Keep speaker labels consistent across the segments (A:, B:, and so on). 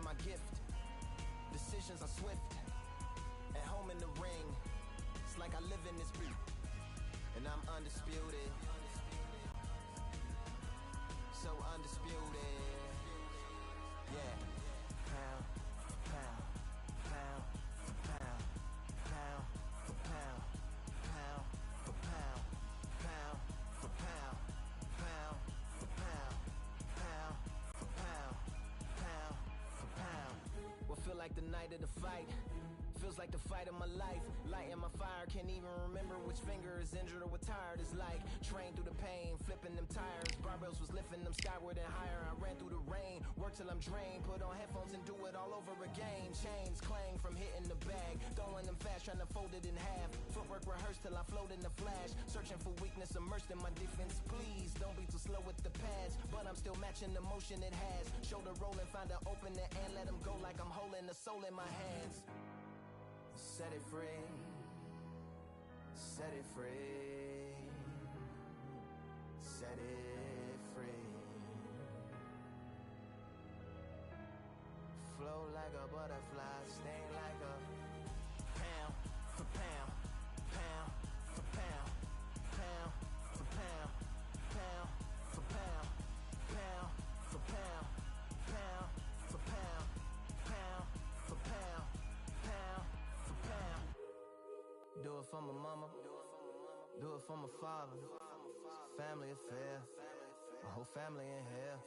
A: been my gift. Decisions are swift. At home in the ring, it's like I live in this beat. And I'm undisputed. So undisputed. Yeah. Pound for pound, pound for pound, pound for pound, pound for pound, pound for pound, pound for pound, pound for pound, pound for pound. What feel like the night of the fight? Feels like the fight of my life. Lighting my fire, can't even remember which finger is injured or what tired is like. Train through the pain, flipping them tires. Barbells was lifting them skyward and higher. I ran through the rain, work till I'm drained. Put on headphones and do it all over again. Chains clang from hitting the bag. Throwing them fast, trying to fold it in half. Footwork rehearsed till I float in the flash. Searching for weakness, immersed in my defense. Please, don't be too slow with the pads. But I'm still matching the motion it has. Shoulder rolling, find an opening and let them go like I'm holding the soul in my hands. Set it free, set it free, set it free. Flow like a butterfly, sting like a pound for pound, pound for pound, pound for pound, pound for pound, pound for pound, pound for pound, pound for pound, pound. Do it for my mama, do it for my father. Family affair, my whole family in here.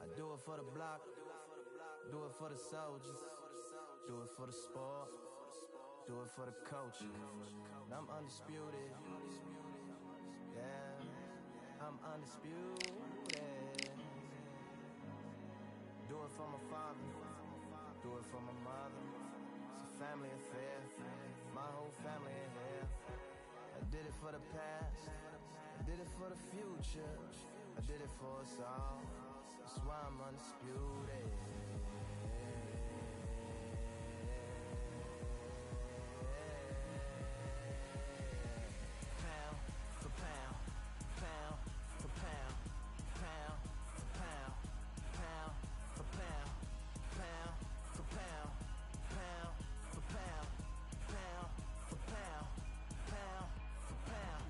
A: I do it for the block, do it for the soldiers, do it for the sport, do it for the coach. I'm undisputed, yeah, I'm undisputed. Do it for my father, do it for my mother. It's a family affair, my whole family in here. I did it for the past, I did it for the future, I did it for us all. That's why I'm undisputed. Pound for pound, pound for pound, pound for pound, pound for pound, pound for pound. Pound for pound, pound for pound, pound for pound.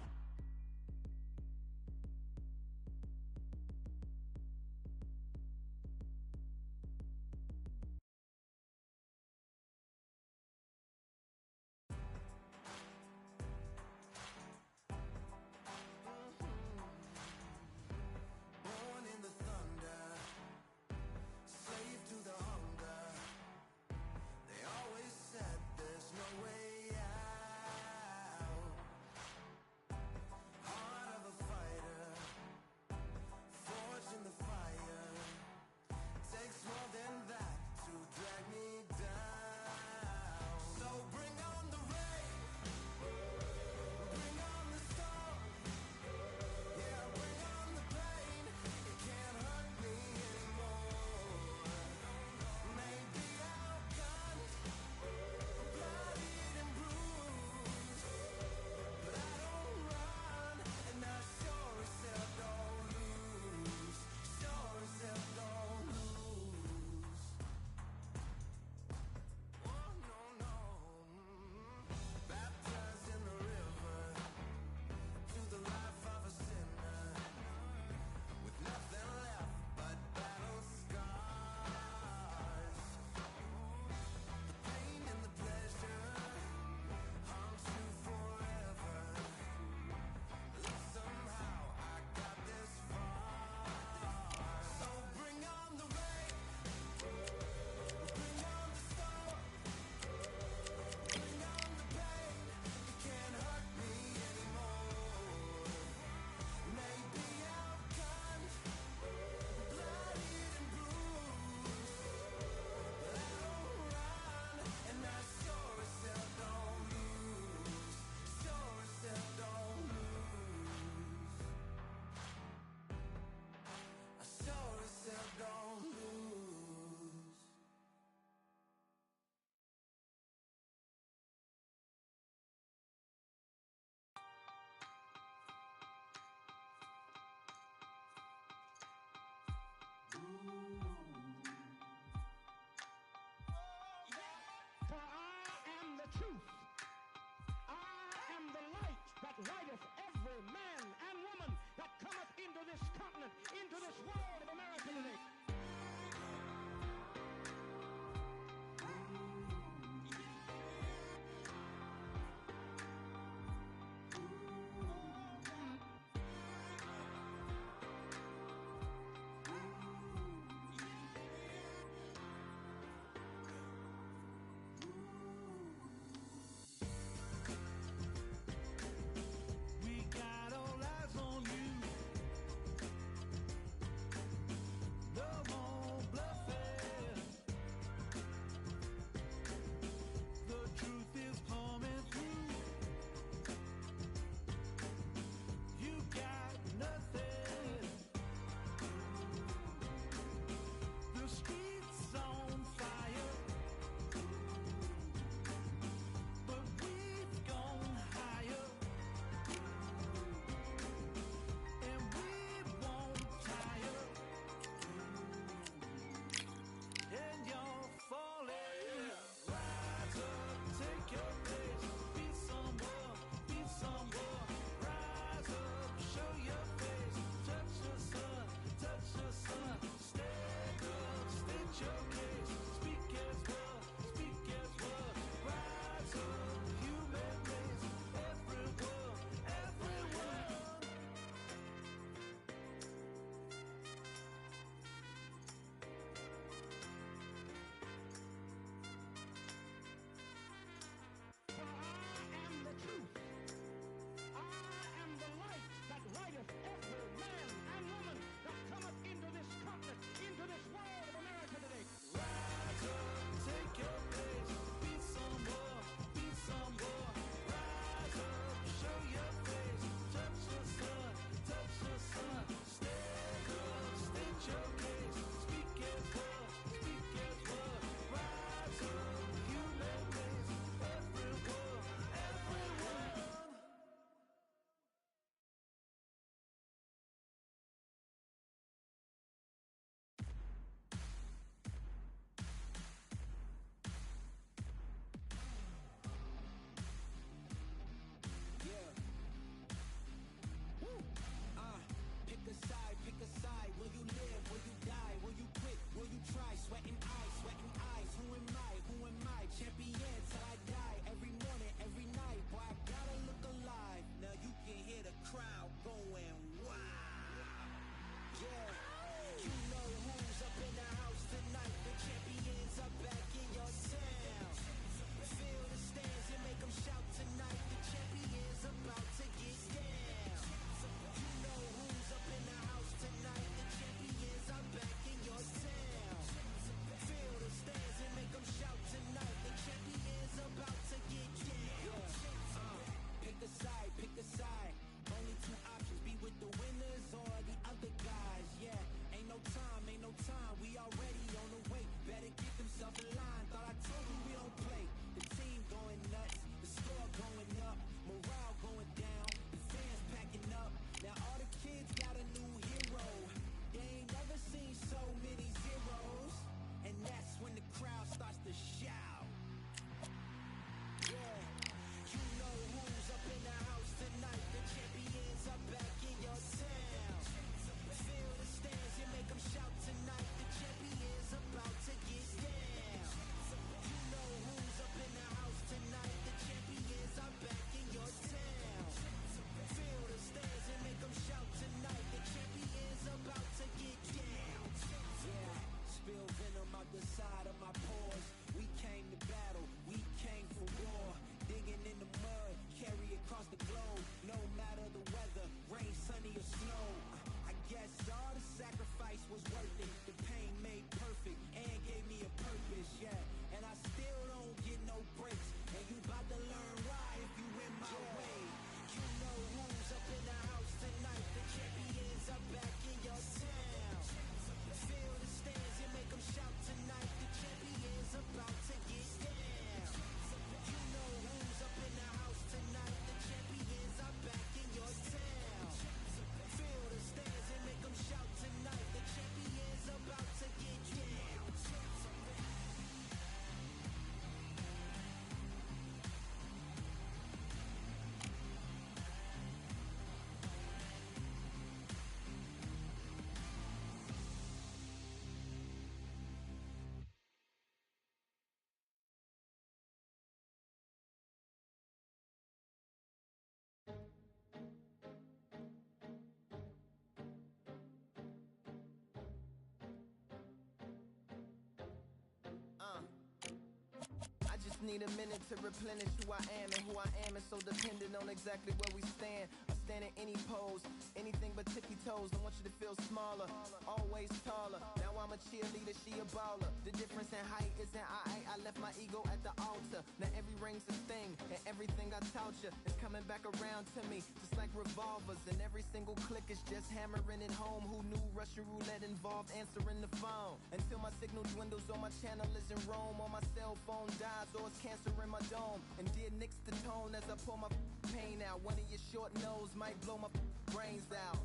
A: just need a minute to replenish who I am, and who I am is so dependent on exactly where we stand. I stand in any pose, anything but tippy toes. I want you to feel smaller, always taller. Now I'm a cheerleader, she a baller. The difference in height isn't I left my ego at the altar. Now every ring's a thing, and everything I taught you is coming back around to me, just like revolvers. And every single click is just hammering it home. Who knew Russian roulette involved answering the phone? Until my signal dwindles or my channel is in Rome, or my cell phone dies, or it's cancer in my dome. And dear nicks the tone as I pour my pain out. One of your short nose might blow my brains out,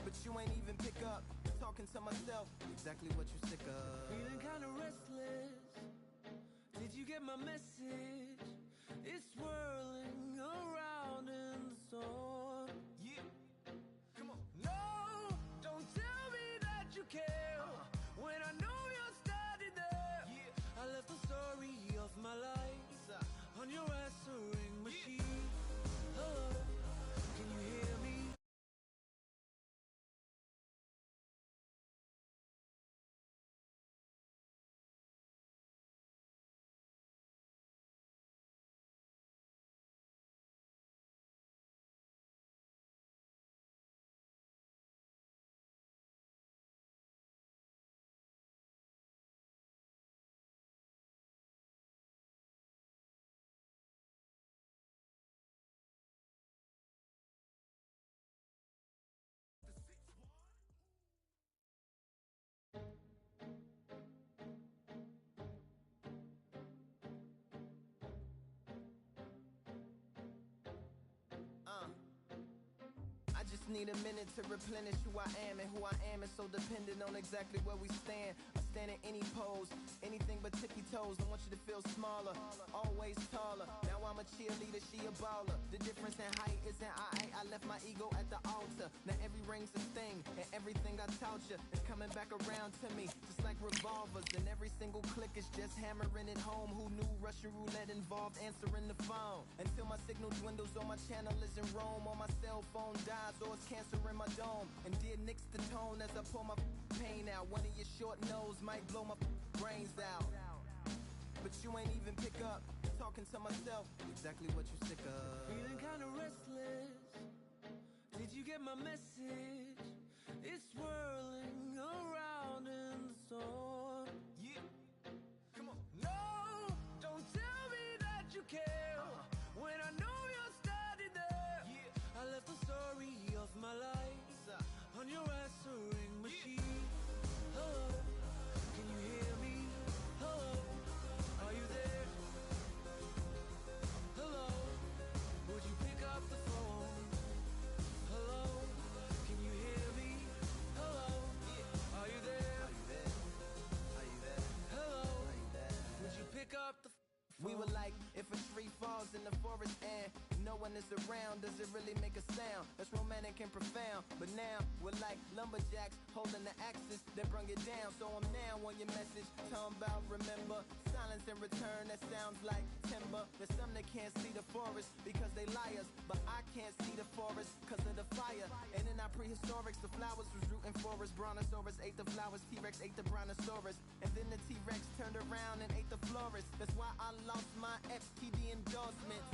A: but you ain't even pick up. Talking to myself, exactly what you sick of.
B: Feeling kinda restless. Did you get my message? It's swirling around in the storm.
A: Yeah, come on.
B: No, don't tell me that you care when I know you're standing there.
A: Yeah.
B: I left the story of my life on your answering machine. Hello, can you hear me?
A: I just need a minute to replenish who I am, and who I am is so dependent on exactly where we stand. I stand in any pose, anything but tippy toes. I want you to feel smaller, always taller. Now I'm a cheerleader, she a baller. The difference in height isn't I left my ego at the altar. Now every ring's a thing, and everything I taught you is coming back around to me, just like revolvers. And every single click is just hammering it home. Who knew Russian roulette involved answering the phone? Until my signal dwindles or my channel is in Rome, or my cell phone dies, or it's cancer in my dome. And dear nicks the tone as I pour my pain out. One of your short nose might blow my brains out, but you ain't even pick up. Talking to myself, exactly what you sick of.
B: Feeling kinda restless. Did you get my message? It's swirling around in the storm.
A: Yeah, come on.
B: No, don't tell me that you care when I know you're standing there.
A: Yeah.
B: I left the story of my life on your answering machine. Hello, can you hear me? Hello, are you there? Hello, would you pick up the phone? Hello, can you hear me? Hello, are you there?
A: Are you there? Are you there?
B: Hello,
A: Are you there?
B: would you pick up the phone?
A: We were like, if a tree falls in the forest and no one is around, does it really make a sound? That's romantic and profound. But now we're like lumberjacks holding the axes that bring it down. So I'm now on your message, talking about remember. Silence in return, that sounds like timber. There's some that can't see the forest because they liars, but I can't see the forest because of the fire. And in our prehistorics, the flowers was rooting for us. Brontosaurus ate the flowers, T-Rex ate the brontosaurus, and then the T-Rex turned around and ate the florist. That's why I lost my FTD endorsements,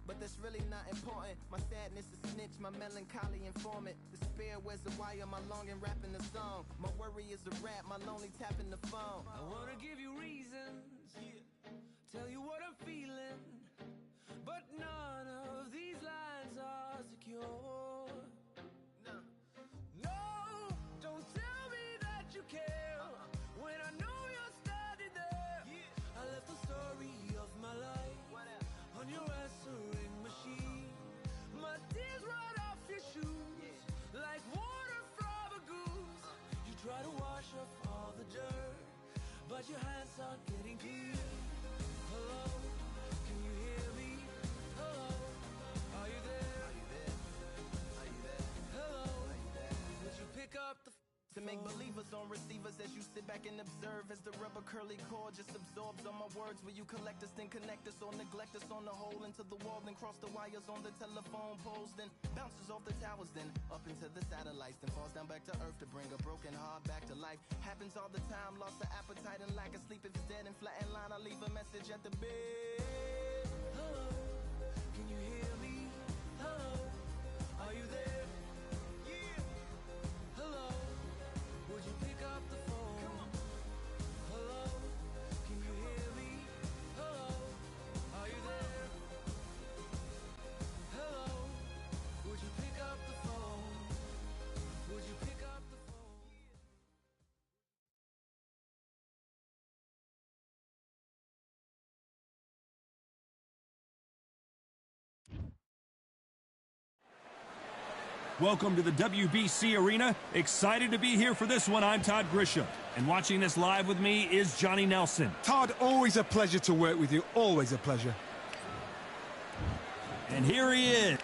A: but that's really not important. My sadness is snitch, my melancholy informant. Despair wears a wire, my longing rapping the song. My worry is a rap, my lonely tapping the phone.
B: I wanna give you reasons, tell you what I'm feeling, but none of these lines are secure. No, don't tell me that you care when I know you're standing there. I left the story of my life on your answering machine. My tears run off your shoes like water from a goose. You try to wash off all the dirt, but your hands aren't getting clean. Hello, can you hear me? Hello, are you there?
A: Are you there? To make believers on receivers as you sit back and observe as the rubber curly cord just absorbs all my words. Will you collect us, then connect us, or neglect us on the hole into the wall, then cross the wires on the telephone poles, then bounces off the towers, then up into the satellites, then falls down back to earth to bring a broken heart back to life. Happens all the time, lost the appetite and lack of sleep. If it's dead and flat in line, I leave a message at the bed.
B: Hello, can you hear me? Hello, are you there? Yeah. Hello, would you pick up the phone? Come on. Hello, can you hear me? Hello, are you there? Hello, would you pick up the phone? Would you pick up the phone?
C: Welcome to the WBC Arena. Excited to be here for this one. I'm Todd Grisham. And watching this live with me is Johnny Nelson.
D: Todd, always a pleasure to work with you. Always a pleasure.
C: And here he is.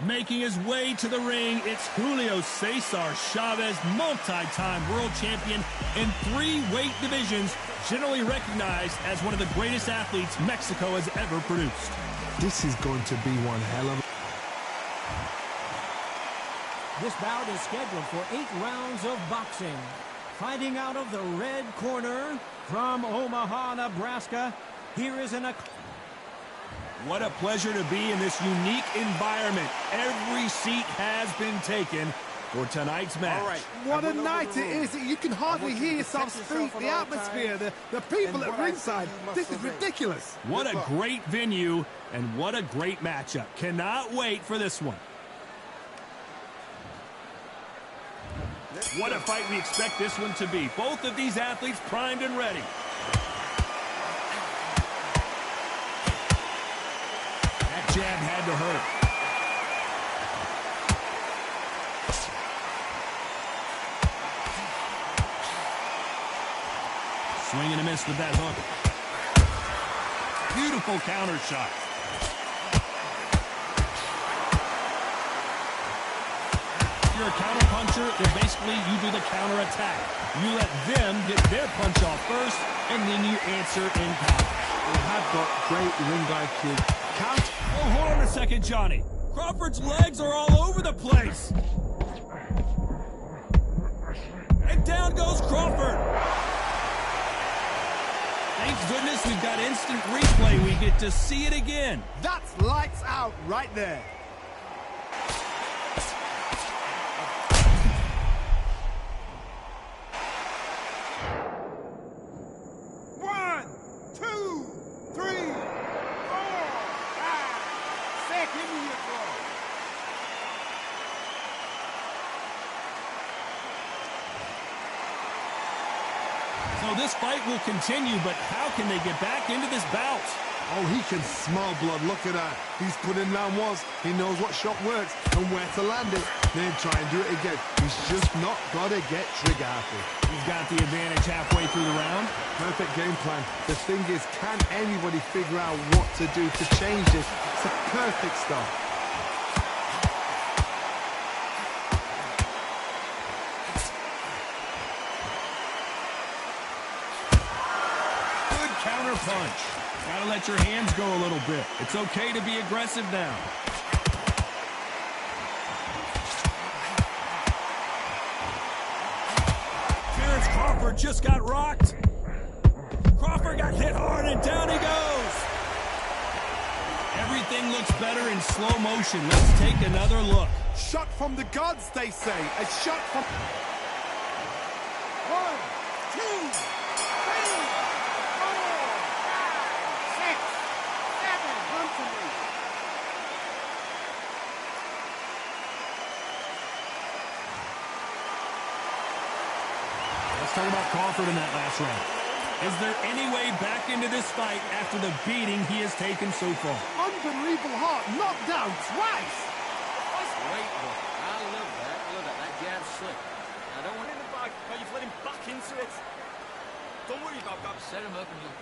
C: Making his way to the ring, it's Julio Cesar Chavez, multi-time world champion in 3 weight divisions, generally recognized as one of the greatest athletes Mexico has ever produced.
D: This is going to be one hell of a...
E: This bout is scheduled for 8 rounds of boxing. Fighting out of the red corner from Omaha, Nebraska, here is an...
C: What a pleasure to be in this unique environment. Every seat has been taken for tonight's match.
D: All right. What a night it is. You can hardly hear yourself speak. The atmosphere, the people at ringside. This is ridiculous.
C: What a great venue and what a great matchup. Cannot wait for this one. What a fight we expect this one to be. Both of these athletes primed and ready. That jab had to hurt. Swing and a miss with that hook. Beautiful counter shot. If you're a counter puncher, then basically you do the counter attack. You let them get their punch off first, and then you answer in counter.
D: They have got great ring IQ. Count.
C: Oh, hold on a second, Johnny. Crawford's legs are all over the place. And down goes Crawford. Thank goodness we've got instant replay. We get to see it again.
D: That's lights out right there.
C: So this fight will continue, but how can they get back into this bout?
D: Oh, he can smell blood. Look at that. He's put in round once. He knows what shot works and where to land it. Then try and do it again. He's just not got to get trigger happy.
C: He's got the advantage halfway through the round.
D: Perfect game plan. The thing is, can anybody figure out what to do to change this? It's a perfect start.
C: Counter punch. Gotta let your hands go a little bit. It's okay to be aggressive now. Terrence Crawford just got rocked. Crawford got hit hard and down he goes. Everything looks better in slow motion. Let's take another look.
D: Shot from the gods, they say. A shot from... 1, 2, 3,
C: 4, 5, 6, 7. Let's talk about Crawford in that last round. Is there any way back into this fight after the beating he has taken so far?
D: Unbelievable heart, knocked down twice.
F: Great look. I love that. Look at that jab slick. I don't want him to back. No, you've let him back into it. Don't worry about that. Set him up and you'll...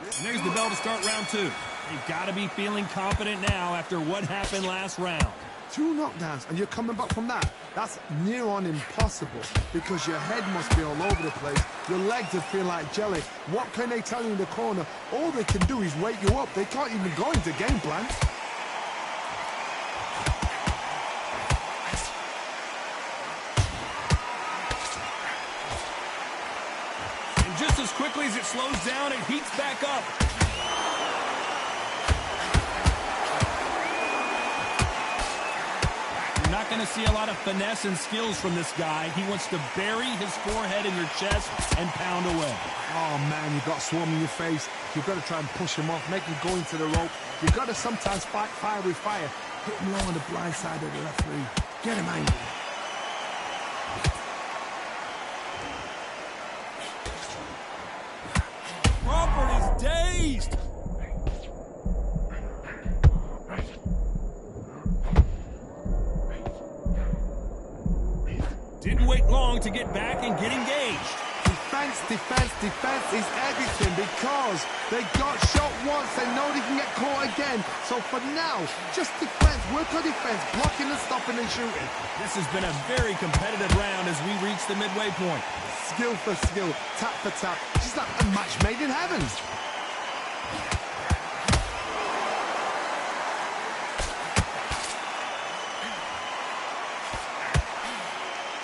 C: And there's the bell to start round 2. They've got to be feeling confident now after what happened last round.
D: 2 knockdowns, and you're coming back from that. That's near on impossible because your head must be all over the place. Your legs would feel like jelly. What can they tell you in the corner? All they can do is wake you up. They can't even go into game plan.
C: And just as quickly as it slows down, it heats back up. Not going to see a lot of finesse and skills from this guy. He wants to bury his forehead in your chest and pound away.
D: Oh, man, you've got swarm in your face. You've got to try and push him off, make him go into the rope. You've got to sometimes fight fire with fire. Hit him low on the blind side of the referee. Get him angry.
C: Crawford is dazed. Didn't wait long to get back and get engaged.
D: Defense, defense, defense is everything because they got shot once. They know they can get caught again. So for now, just defense, work on defense, blocking and stopping and shooting.
C: This has been a very competitive round as we reach the midway point.
D: Skill for skill, tap for tap, just like a match made in heaven.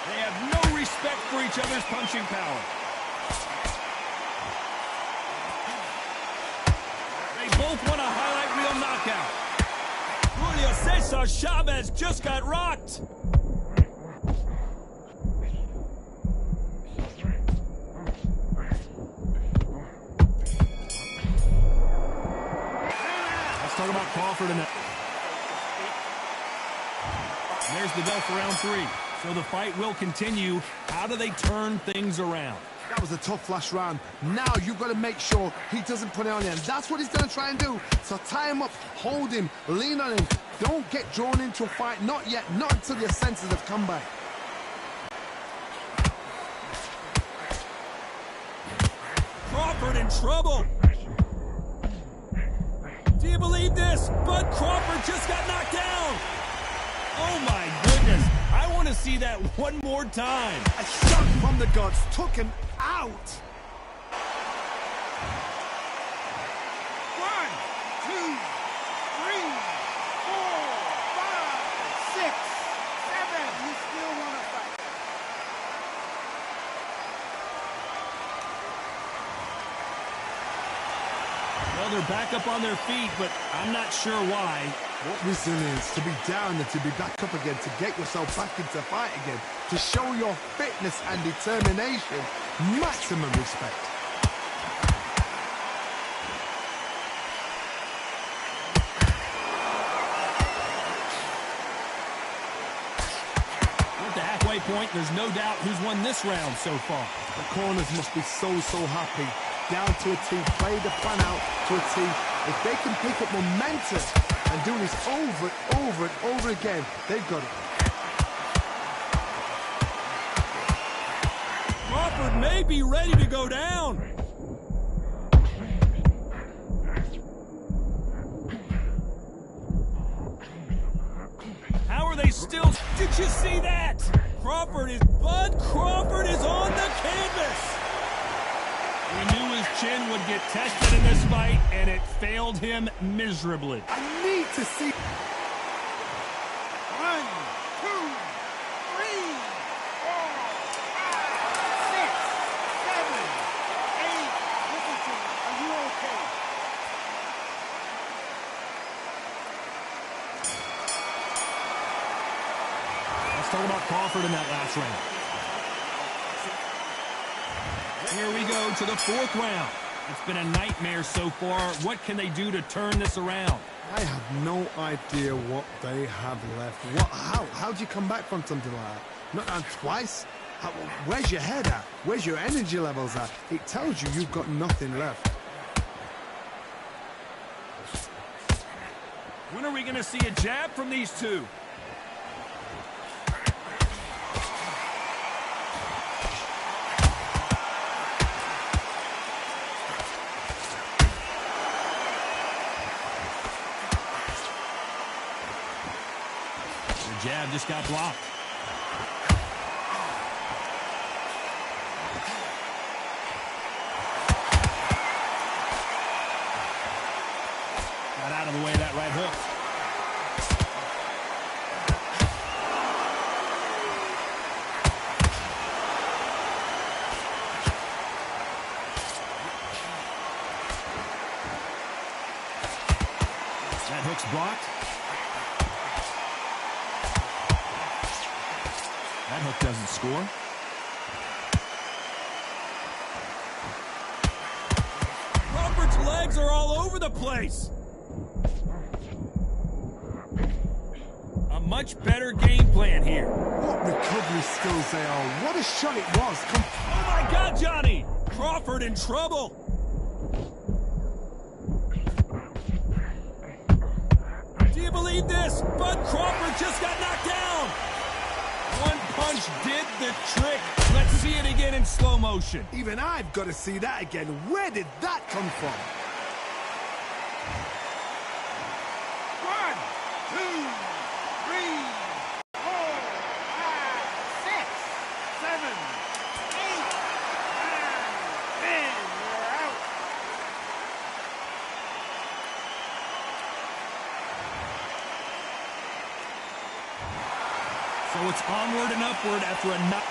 C: They have no respect for each other's punching power. They both want a highlight reel knockout. Julio Cesar Chavez just got rocked. Let's talk about Crawford and there's the bell for round 3. So the fight will continue. How do they turn things around?
D: That was a tough last round. Now you've got to make sure he doesn't put it on you. And that's what he's going to try and do. So tie him up, hold him, lean on him. Don't get drawn into a fight. Not yet. Not until your senses have come back.
C: Crawford in trouble. Do you believe this? Bud Crawford just got knocked down. Oh my goodness. I want to see that one more time.
D: A shot from the gods took him out. 1, 2, 3, 4, 5, 6, 7. You still want to fight.
C: Well, they're back up on their feet, but I'm not sure why.
D: What resilience to be down and to be back up again, to get yourself back into fight again, to show your fitness and determination. Maximum respect.
C: At the halfway point, there's no doubt who's won this round so far.
D: The corners must be so happy. Down to a T, play the plan out to a T. If they can pick up momentum and do this over and over and over again, they've got it.
C: Crawford may be ready to go down. How are they still? Did you see that? Bud Crawford is on the canvas. We knew his chin would get tested in this fight, and it failed him miserably.
D: I need to see. 1, 2, 3, 4, 5, 6, 7, 8. Listen to me. Are you okay?
C: Let's talk about Crawford in that last round. Here we go to the 4th round. It's been a nightmare so far. What can they do to turn this around?
D: I have no idea what they have left. How do you come back from something like that? Not down twice? Where's your head at? Where's your energy levels at? It tells you you've got nothing left.
C: When are we going to see a jab from these two? jab just got blocked. Got out of the way of that right hook. That hook's blocked. That hook doesn't score. Crawford's legs are all over the place. A much better game plan here.
D: What recovery skills they are. What a shot it was.
C: Oh my God, Johnny! Crawford in trouble. Do you believe this? Bud Crawford just got knocked down. One punch did the trick. Let's see it again in slow motion.
D: Even I've got to see that again. Where did that come from?
G: 1, 2, 3, 4, 5, 6, 7, 8, 9, 10. You're out.
C: So it's onward and upward after a knock.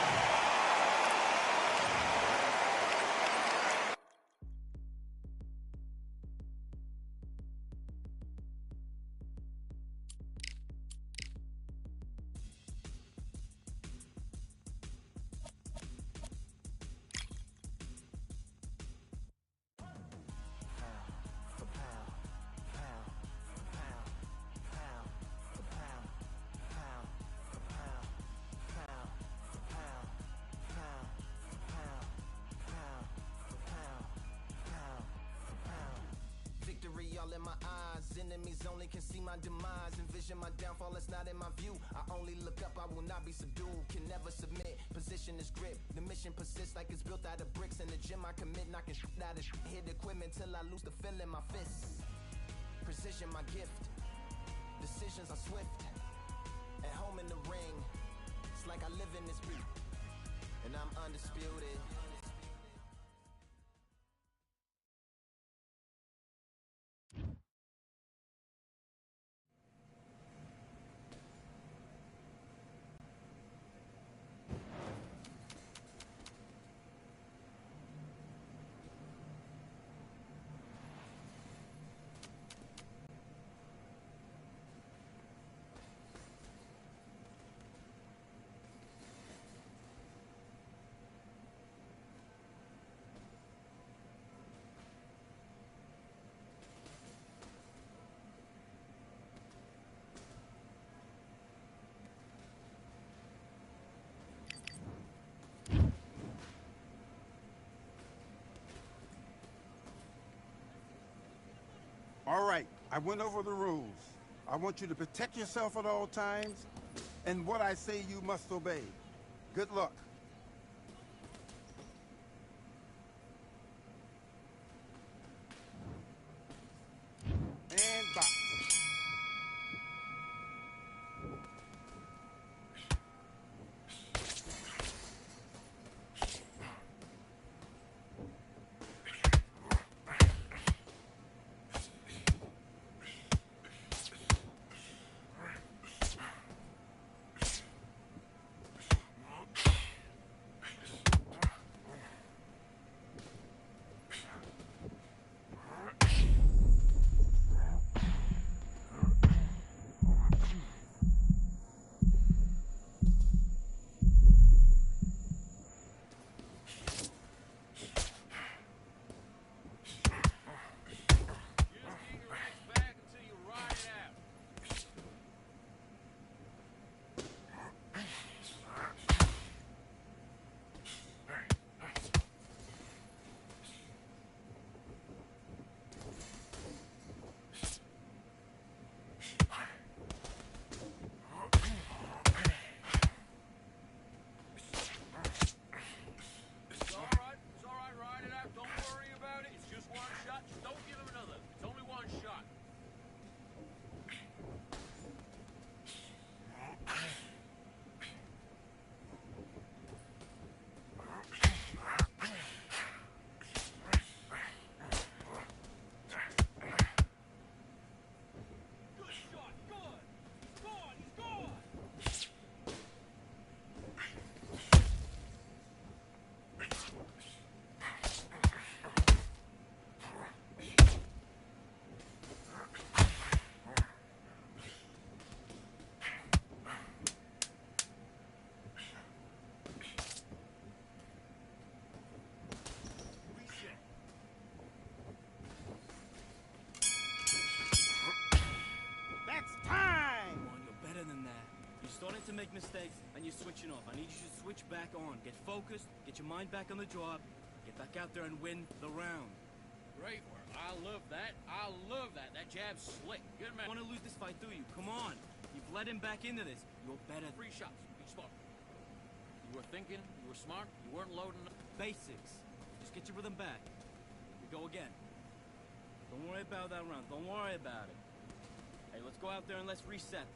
A: All in my eyes, enemies only can see my demise. Envision my downfall, it's not in my view. I only look up, I will not be subdued. Can never submit, position is grip. The mission persists like it's built out of bricks. In the gym I commit, knocking shit out of shit. Hit equipment till I lose the feel in my fists. Precision my gift, decisions are swift. At home in the ring, it's like I live in this beat. And I'm undisputed.
G: All right, I went over the rules. I want you to protect yourself at all times, and what I say you must obey. Good luck. And box.
F: make mistakes and you're switching off. I need you to switch back on. Get focused, get your mind back on the job, get back out there and win the round.
H: Great work. I love that. I love that. That jab's slick. Good man.
F: I want to lose this fight, do you? Come on. You've led him back into this. You're better.
H: 3 shots. Be smart. You were thinking. You were smart. You weren't loading up.
F: Basics. Just get your rhythm back. We go again. Don't worry about that round. Don't worry about it. Hey, let's go out there and let's reset.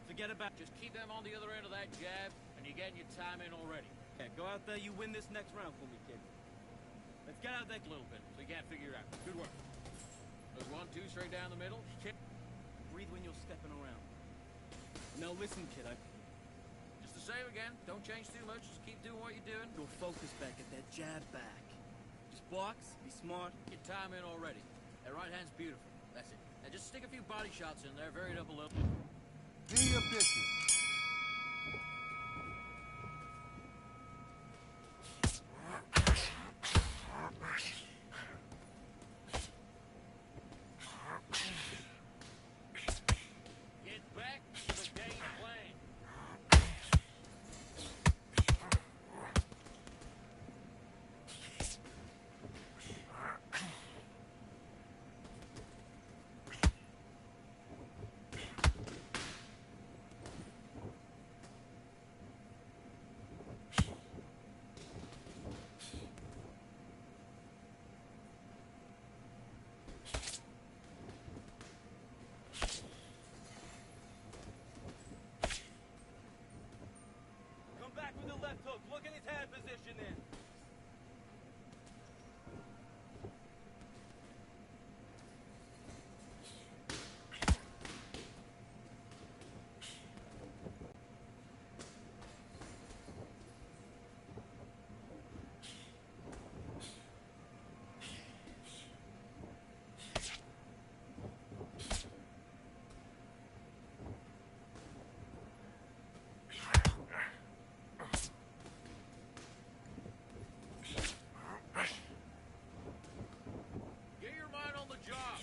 F: Forget about...
H: Just keep them on the other end of that jab, and you're getting your time in already.
F: Yeah, go out there, you win this next round for me, kid. Let's get out there
H: A little bit, so you can't figure it out. Good work. There's 1, 2, straight down the middle.
F: Breathe when you're stepping around. Now listen, kid,
H: Just the same again. Don't change too much. Just keep doing what you're doing.
F: Your focus back, get that jab back. Just box, be smart.
H: Get time in already. That right hand's beautiful. That's it. Now just stick a few body shots in there, vary it up a little.
G: Do your business.
H: Get back to the game plan.
F: Come back with the left hook. Look at his hand position then.
H: Get your mind on the job.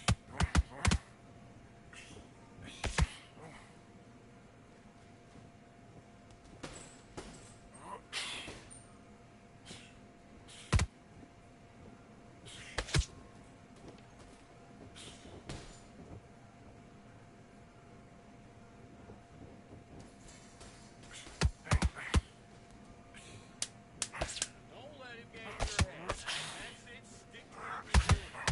H: Don't let him get in your head. That's it. Stick to what you're doing.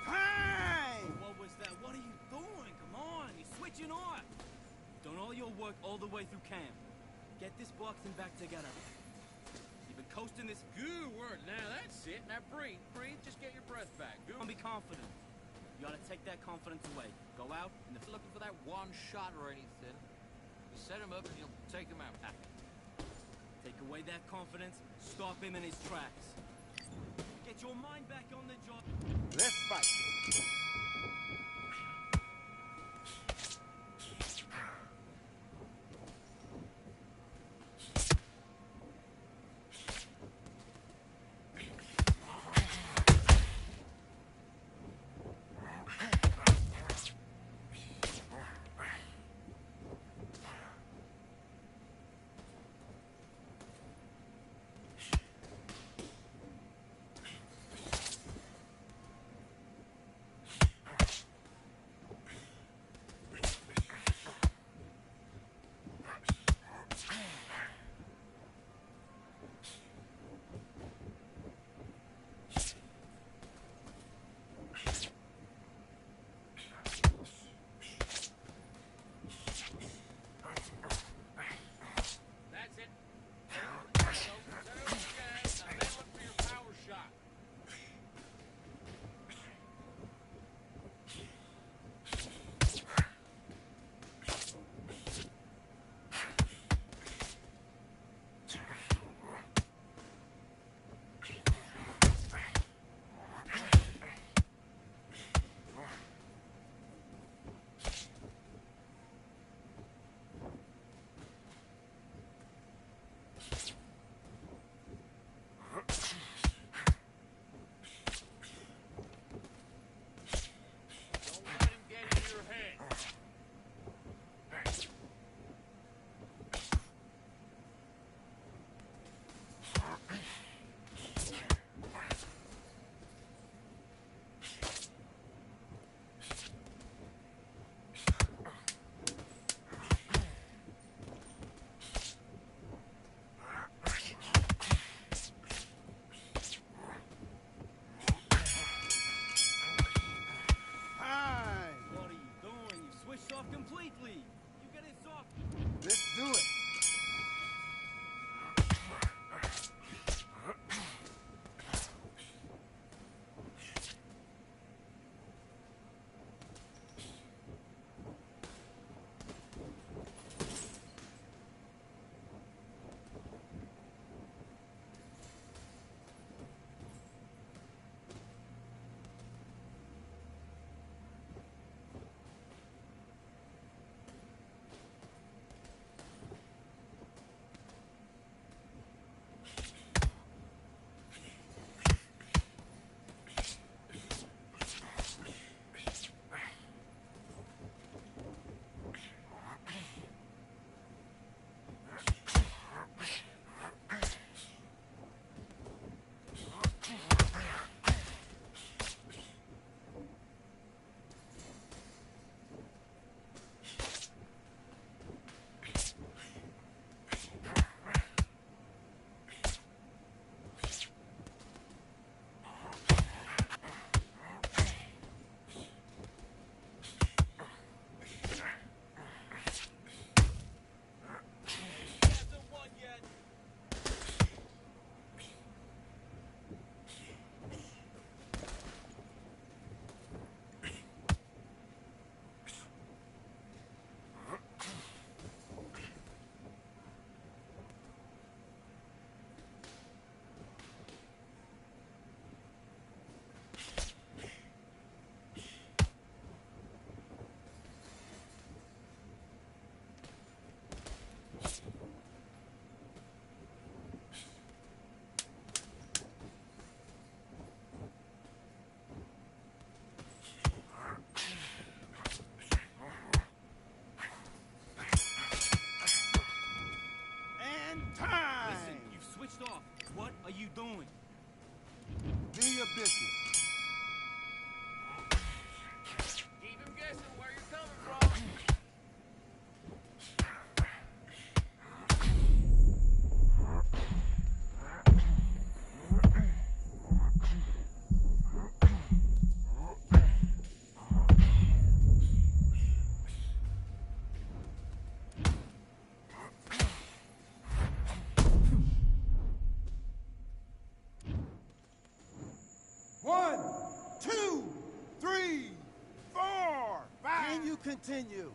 G: Time!
F: What was that? What are you doing? Come on, you're switching off. Done all your work all the way through camp. Get this boxing back together. You've been coasting this.
H: Good work. Now that's it. Now breathe. Breathe. Just get your breath back. Good.
F: Be confident. You gotta take that confidence away. Go out and
H: If you're looking for that one shot or anything, you set him up and you'll take him out.
F: take away that confidence. Stop him in his tracks. Get your mind back on the job.
G: Let's fight. continue.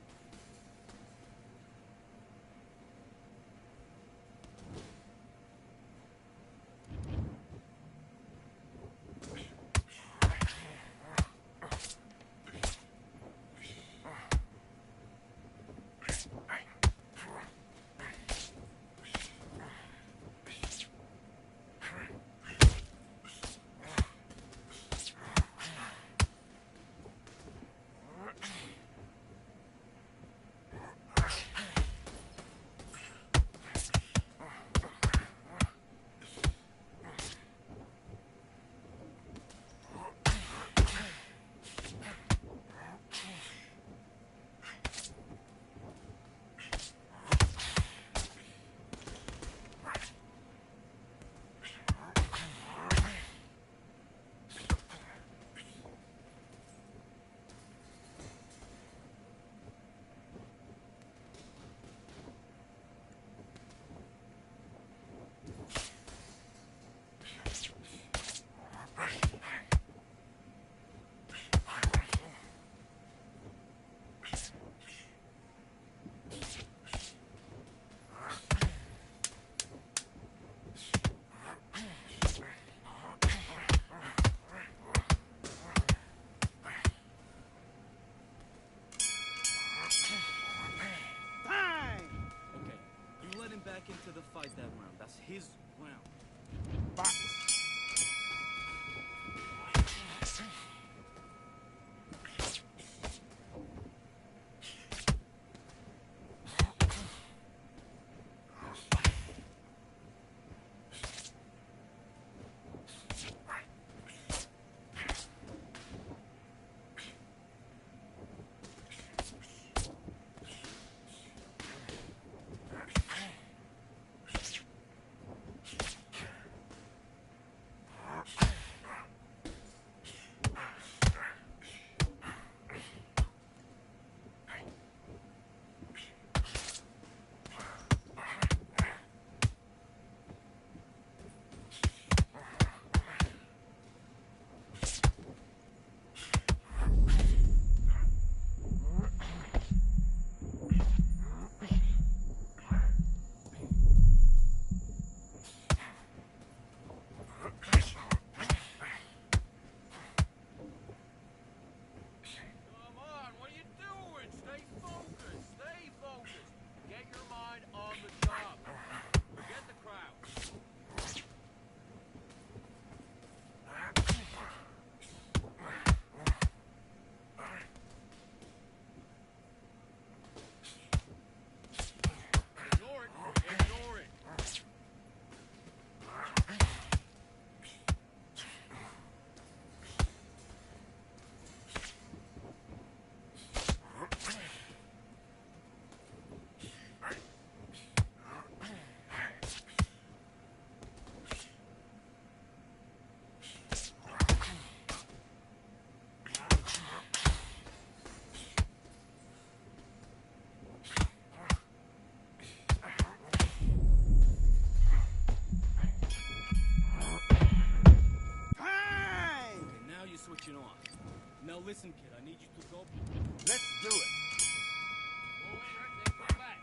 F: Back into the fight that round. That's his round.
G: Box.
F: Switching off. Now listen, kid, I need you to go.
G: Let's do it.
H: Come back.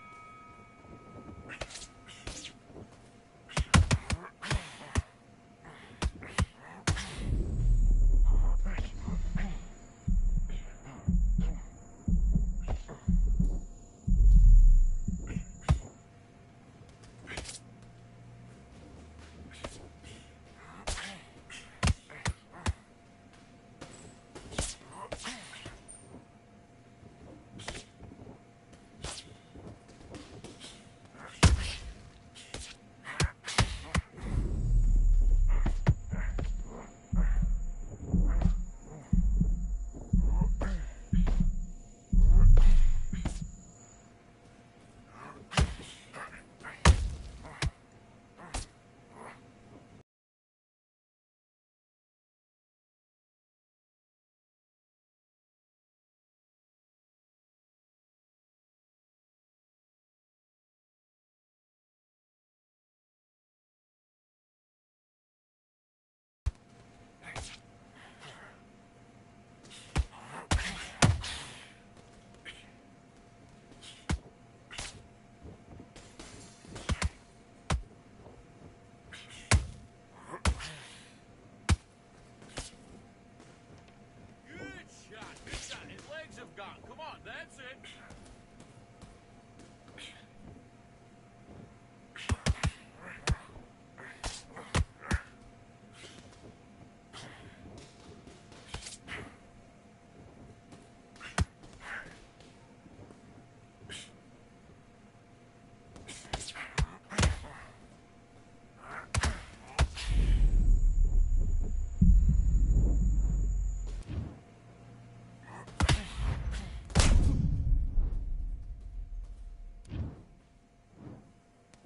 H: That's it.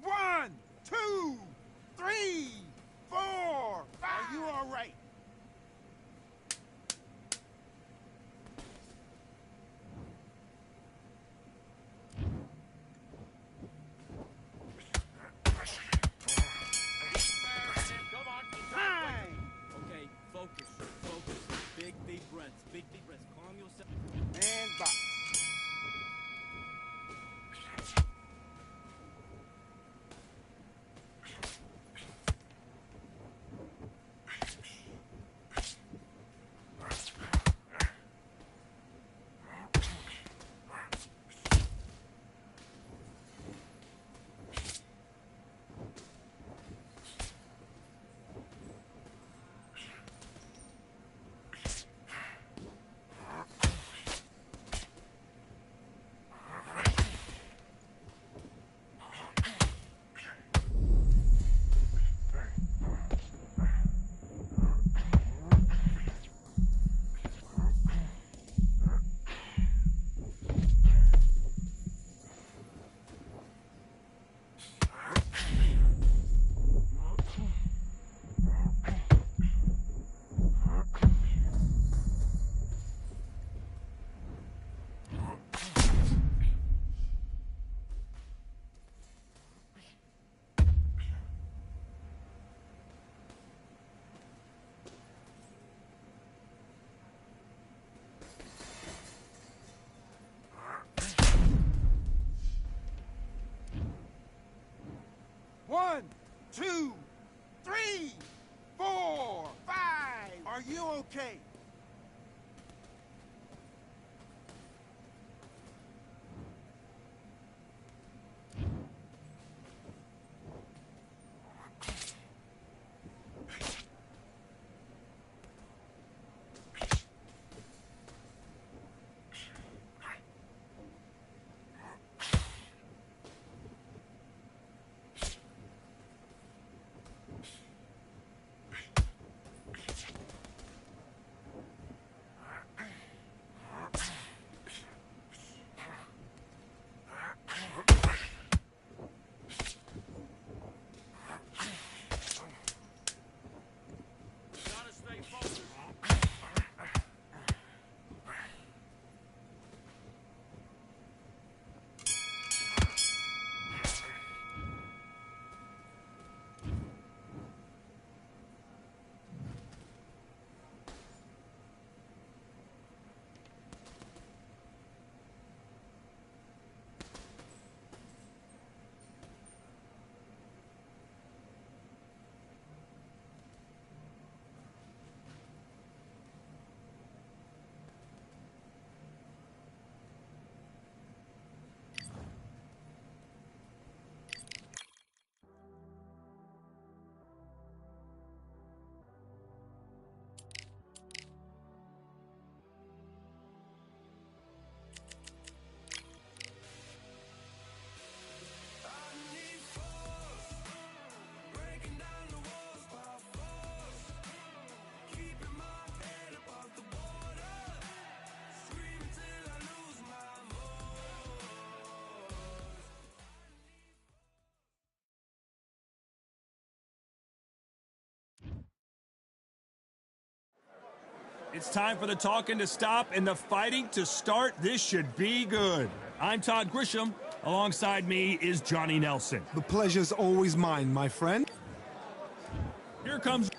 G: One, two, three, four, five. Are you all right?
H: Come on.
G: Time.
F: Okay, focus. Focus. Big, deep breaths. Big, deep breaths. Calm yourself.
G: And box. One, two, three, four, five. Are you okay?
H: Gotta stay focused.
C: It's time for the talking to stop and the fighting to start. This should be good. I'm Todd Grisham. Alongside me is Johnny Nelson.
D: The pleasure's always mine, my friend.
C: Here comes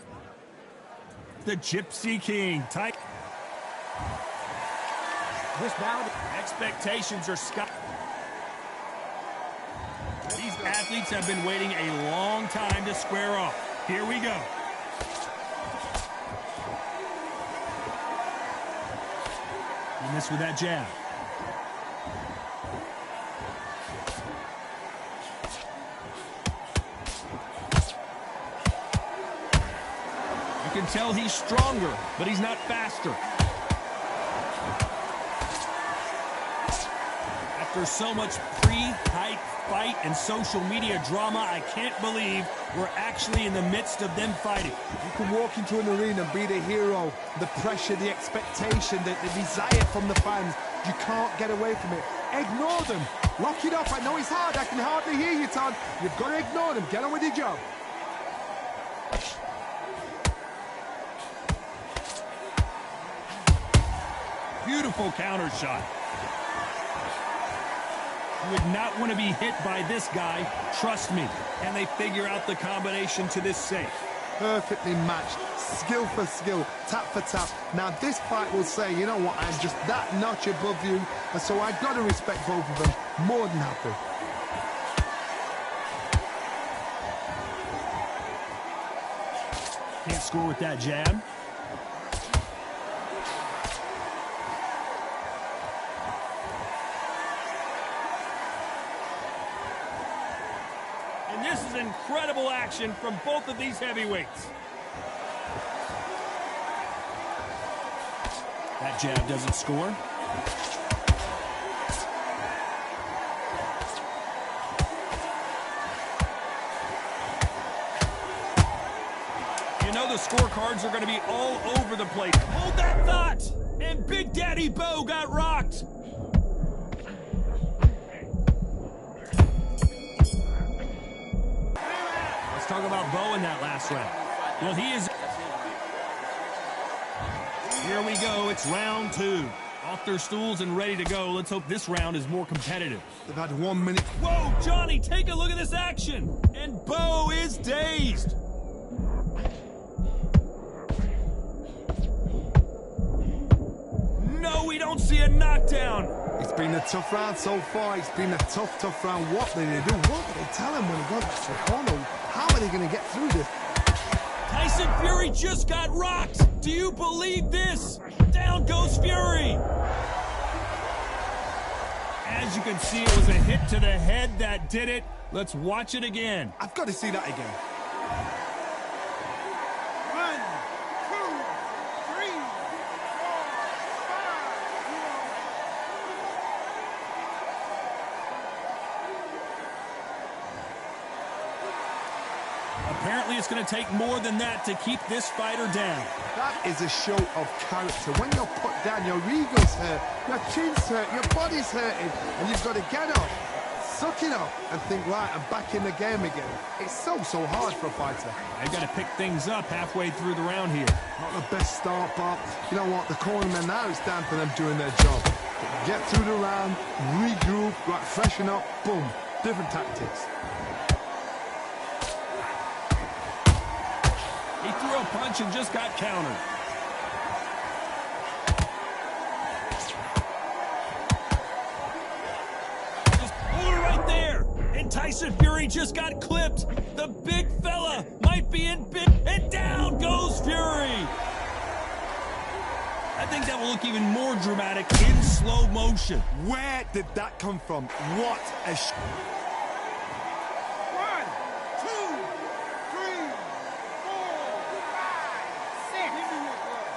C: the Gypsy King. Tight.
E: This bout.
C: Expectations are sky. These athletes have been waiting a long time to square off. Here we go. He missed with that jab. can tell he's stronger, but he's not faster. After so much pre-hype fight and social media drama, I can't believe we're actually in the midst of them fighting.
D: You can walk into an arena and be the hero. The pressure, the expectation, the desire from the fans. You can't get away from it. Ignore them. Lock it up. I know it's hard. I can hardly hear you, Todd. You've got to ignore them. Get on with your job.
C: Beautiful counter shot. You would not want to be hit by this guy, trust me. And they figure out the combination to this safe.
D: Perfectly matched, skill for skill, tap for tap. Now this fight will say, you know what, I'm just that notch above you, and so I've got to respect both of them. More than happy.
C: Can't score with that jab. And this is incredible action from both of these heavyweights. That jab doesn't score. You know the scorecards are going to be all over the place. Hold that thought! And Big Daddy Bo got rocked! Let's talk about Bo in that last round. Well, he is... Here we go, it's round 2. Off their stools and ready to go. Let's hope this round is more competitive.
D: They've had 1 minute.
C: Whoa, Johnny, take a look at this action! And Bo is dazed! No, we don't see a knockdown!
D: It's been a tough round so far. It's been a tough round. What did they do? What did they tell him when he got to the corner? How are they going to get through this?
C: Tyson Fury just got rocked! Do you believe this? Down goes Fury! As you can see, it was a hit to the head that did it. Let's watch it again.
D: I've got to see that again.
G: 1, 2, 3, 4, 5.
C: Apparently, it's going to take more than that to keep this fighter down.
D: That is a show of character. When you're put down, your ego's hurt, your chin's hurt, your body's hurting, and you've got to get up, suck it up, and think, right, I'm back in the game again. It's so hard for a fighter.
C: They've got to pick things up halfway through the round here.
D: Not the best start, but you know what? The cornermen now, it's down for them doing their job. Get through the round, regroup, right, freshen up, boom. Different tactics.
C: He threw a punch and just got countered. Just pulled it right there. And Tyson Fury just got clipped. The big fella might be in big. And down goes Fury. I think that will look even more dramatic in slow motion.
D: Where did that come from? What a
G: 1, 2, 3, 4, 5, 6. Give me your glove.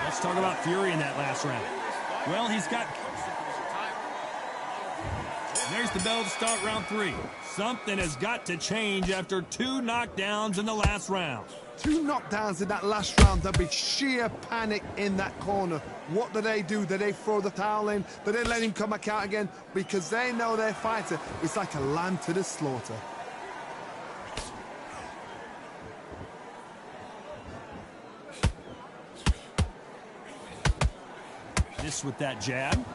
C: Let's talk about Fury in that last round. Well, he's got... There's the bell to start round 3. Something has got to change after 2 knockdowns in the last round.
D: 2 knockdowns in that last round. There'll be sheer panic in that corner. What do? Do they throw the towel in? Do they let him come back out again? Because they know their fighter is like a lamb to the slaughter.
C: This with that jab.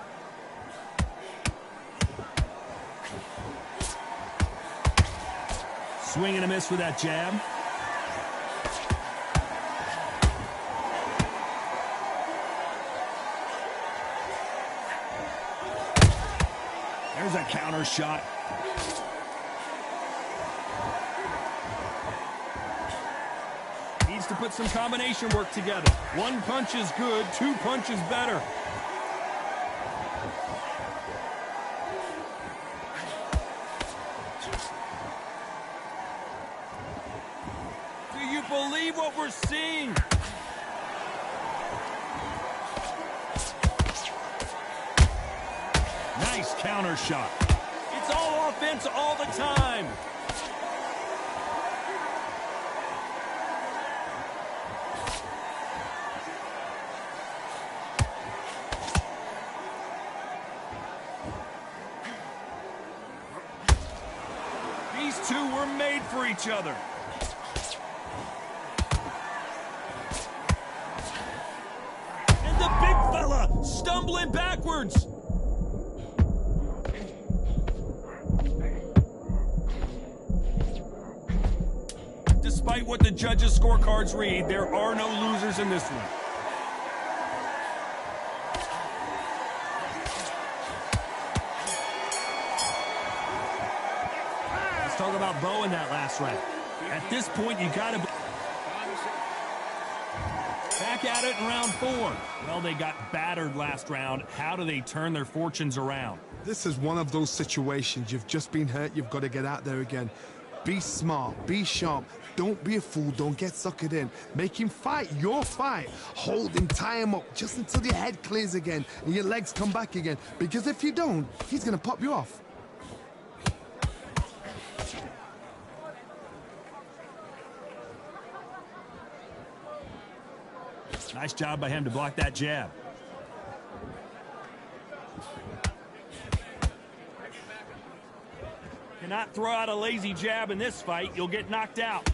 C: Swing and a miss with that jab. There's a counter shot. He's to put some combination work together. One punch is good, two punches better. Do you believe what we're seeing? Nice counter shot. It's all offense all the time. These two were made for each other. And the big fella stumbling backwards. Despite what the judges' scorecards read, there are no losers in this one. Let's talk about Bo in that last round. At this point, you got to back at it in round 4. Well, they got battered last round. How do they turn their fortunes around?
D: This is one of those situations. You've just been hurt. You've got to get out there again. Be smart. Be sharp. Don't be a fool. Don't get suckered in. Make him fight your fight. Hold him, tie him up just until your head clears again and your legs come back again. Because if you don't, he's going to pop you off.
C: Nice job by him to block that jab. Cannot throw out a lazy jab in this fight. You'll get knocked out.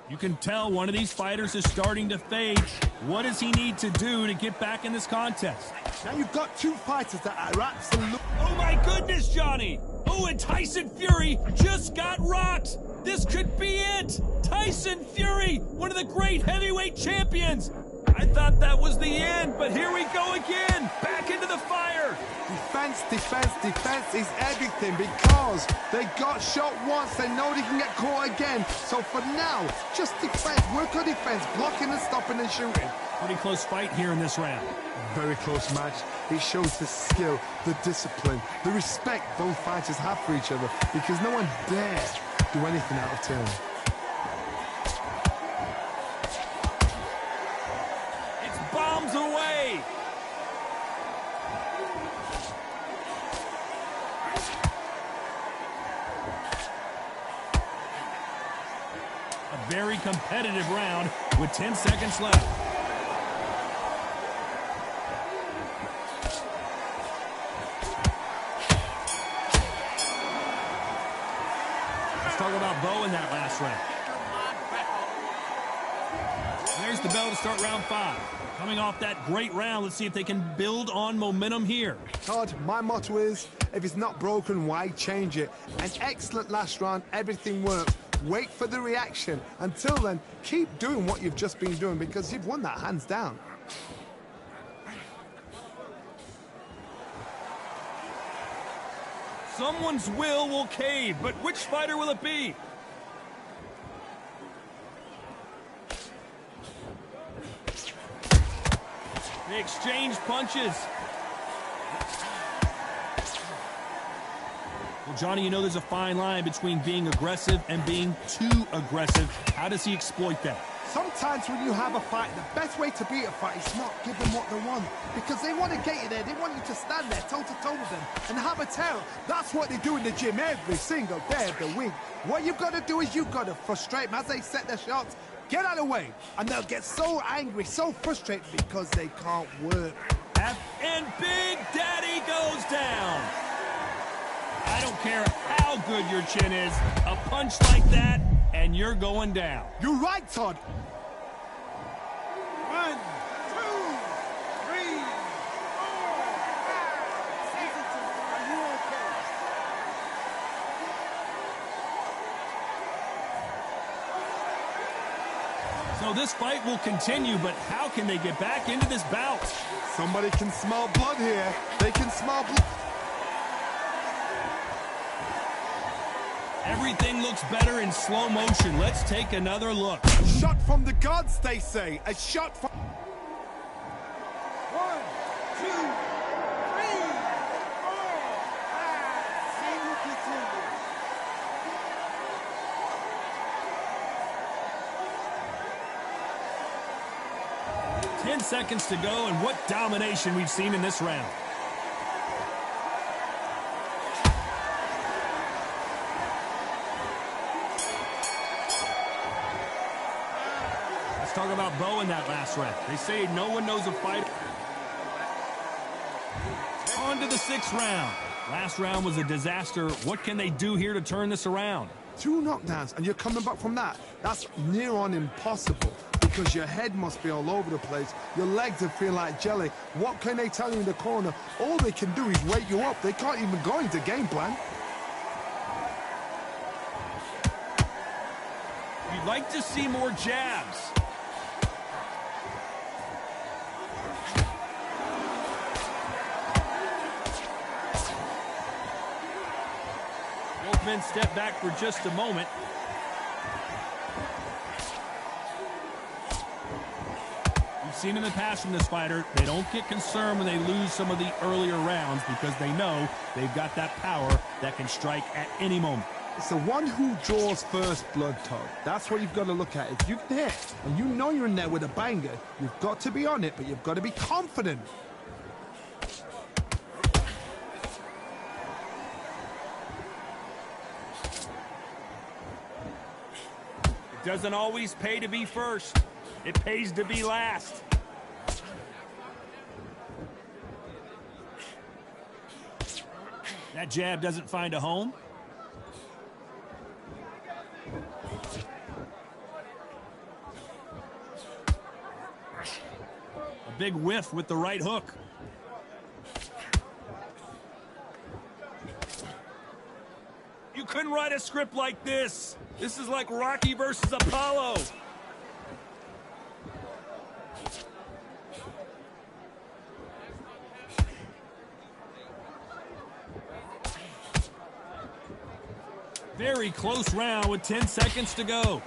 C: You can tell one of these fighters is starting to fade. What does he need to do to get back in this contest?
D: Now you've got two fighters that are absolutely...
C: Oh my goodness, Johnny! Oh, and Tyson Fury just got rocked! This could be it! Tyson Fury, one of the great heavyweight champions! I thought that was the end, but here we go again! Back into the fire!
D: Defense, defense, defense is everything because they got shot once. They know they can get caught again. So for now, just defense. Work on defense, blocking and stopping and shooting.
C: Pretty close fight here in this round.
D: Very close match. It shows the skill, the discipline, the respect both fighters have for each other because no one dares do anything out of turn.
C: It's bombs away! A very competitive round with 10 seconds left. Talk about Bo in that last round. There's the bell to start round 5. Coming off that great round, let's see if they can build on momentum here.
D: Todd, my motto is, if it's not broken, why change it? An excellent last round, everything worked. Wait for the reaction. Until then, keep doing what you've just been doing because you've won that hands down.
C: Someone's will cave, but which fighter will it be? They exchange punches. Well, Johnny, you know there's a fine line between being aggressive and being too aggressive. How does he exploit that?
D: Sometimes when you have a fight, the best way to beat a fight is not give them what they want. Because they want to get you there. They want you to stand there toe-to-toe with them and have a terror. That's what they do in the gym every single day of the week. What you've got to do is you've got to frustrate them as they set their shots. Get out of the way. And they'll get so angry, so frustrated because they can't work.
C: And Big Daddy goes down. I don't care how good your chin is. A punch like that, and you're going down.
D: You're right, Todd.
G: 1, 2, 3, 4, 5, 6. Are you okay?
C: So this fight will continue, but how can they get back into this bout?
D: Somebody can smell blood here. They can smell blood.
C: Everything looks better in slow motion. Let's take another look.
D: Shot from the gods, they say. A shot from...
G: 1, 2, 3, 4, 5. See you continue.
C: 10 seconds to go, and what domination we've seen in this round. Let's talk about Bo in that last round. They say no one knows a fight. On to the 6th round. Last round was a disaster. What can they do here to turn this around?
D: 2 knockdowns, and you're coming back from that. That's near on impossible, because your head must be all over the place. Your legs would feel like jelly. What can they tell you in the corner? All they can do is wake you up. They can't even go into game plan.
C: You'd like to see more jabs. Both men step back for just a moment. We've seen in the past from this fighter, they don't get concerned when they lose some of the earlier rounds because they know they've got that power that can strike at any moment.
D: It's the one who draws first blood, Todd. That's what you've got to look at. If you can hit, and you know you're in there with a banger, you've got to be on it, but you've got to be confident.
C: It doesn't always pay to be first. It pays to be last. That jab doesn't find a home. A big whiff with the right hook. You couldn't write a script like this. This is like Rocky versus Apollo. Very close round with 10 seconds to go.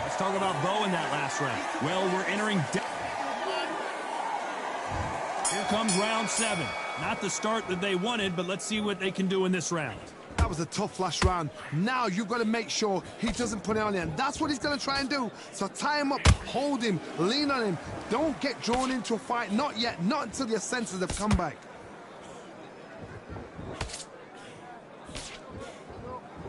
C: Let's talk about Bo in that last round. Well, we're entering... Here comes round 7. Not the start that they wanted, but let's see what they can do in this round.
D: That was a tough last round. Now you've got to make sure he doesn't put it on you, and that's what he's going to try and do. So tie him up, hold him, lean on him. Don't get drawn into a fight. Not yet. Not until your senses have come back.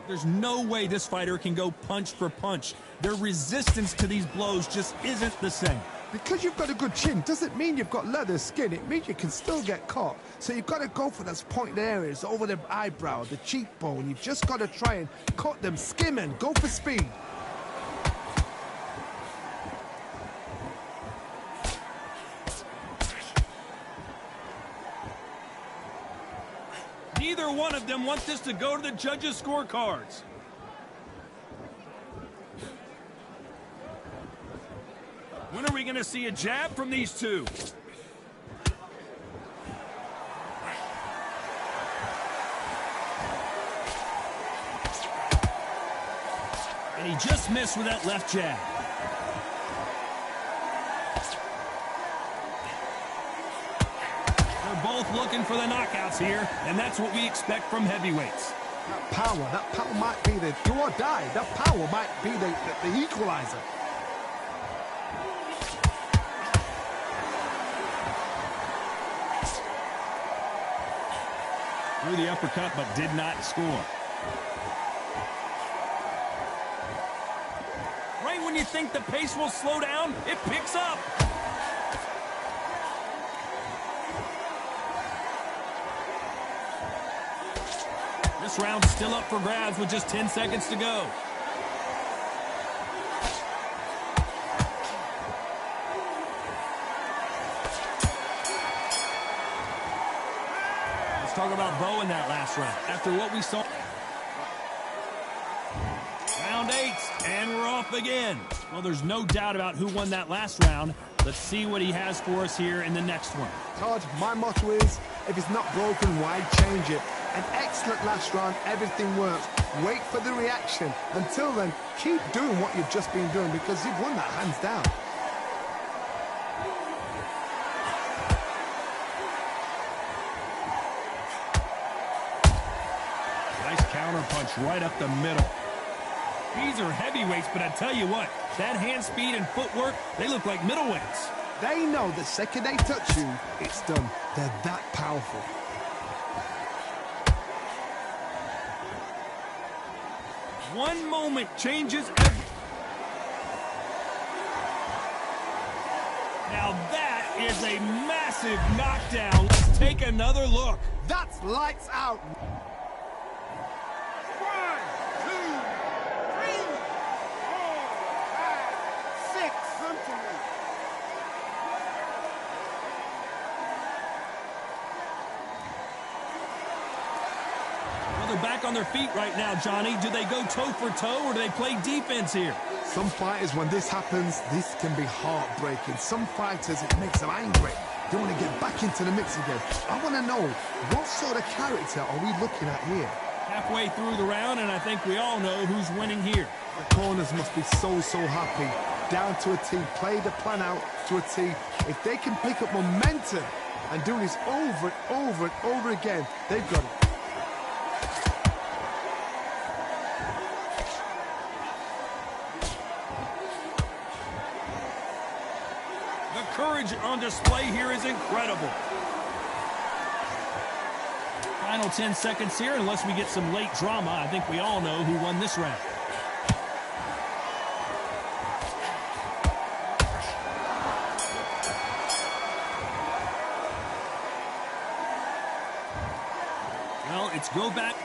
C: There's no way this fighter can go punch for punch. Their resistance to these blows just isn't the same.
D: Because you've got a good chin doesn't mean you've got leather skin. It means you can still get caught. So you've got to go for those pointed areas over the eyebrow, the cheekbone. You've just got to try and cut them, skim and go for speed.
C: Neither one of them want this to go to the judges' scorecards. When are we going to see a jab from these two? And he just missed with that left jab. They're both looking for the knockouts here, and that's what we expect from heavyweights.
D: That power might be the do or die. That power might be the equalizer.
C: Threw the uppercut, but did not score. Right when you think the pace will slow down, it picks up. This round's still up for grabs with just 10 seconds to go. Let's talk about Bo in that last round. After what we saw. Round 8, and we're off begins. Well, there's no doubt about who won that last round. Let's see what he has for us here in the next one.
D: Todd, my motto is, if it's not broken, why change it? An excellent last round, everything works. Wait for the reaction. Until then, keep doing what you've just been doing because you've won that hands down.
C: Nice counter punch right up the middle. These are heavyweights, but I tell you what, that hand speed and footwork, they look like middleweights.
D: They know the second they touch you, it's done. They're that powerful.
C: One moment changes everything. Now that is a massive knockdown. Let's take another look.
D: That's lights out.
G: 1, 2, 3, 4, 5, 6. Come to me.
C: Well, they're back on their feet right now, Johnny. Do they go toe for toe or do they play defense here?
D: Some fighters, when this happens, this can be heartbreaking. Some fighters, it makes them angry. They want to get back into the mix again. I want to know, what sort of character are we looking at here?
C: Halfway through the round, and I think we all know who's winning here.
D: The corners must be so happy. Down to a T, play the plan out to a T. If they can pick up momentum and do this over and over and over again, they've got it.
C: The courage on display here is incredible. Final 10 seconds here, unless we get some late drama. I think we all know who won this round. Well, it's go back.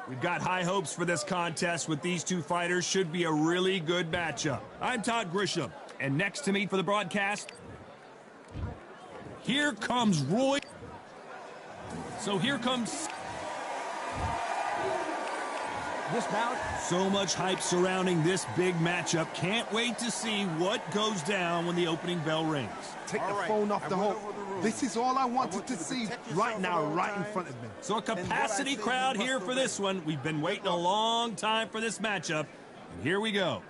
C: We've got high hopes for this contest with these two fighters. Should be a really good matchup. I'm Todd Grisham, and next to me for the broadcast, here comes Roy. So here comes...
E: This bout.
C: So much hype surrounding this big matchup. Can't wait to see what goes down when the opening bell rings.
D: Take
G: All
D: the
G: right,
D: phone off
G: I
D: the
G: went
D: hook.
G: over the rules.
D: This is all I wanted
G: want
D: to
G: you to
D: see
G: protect
D: right
G: yourself
D: now,
G: at all
D: right in
G: times.
D: front of me.
C: So a
G: And what I
C: capacity
G: say,
C: crowd
G: you
C: here
G: must
C: for
G: obey.
C: this one. We've been waiting a long time for this matchup. And here we go.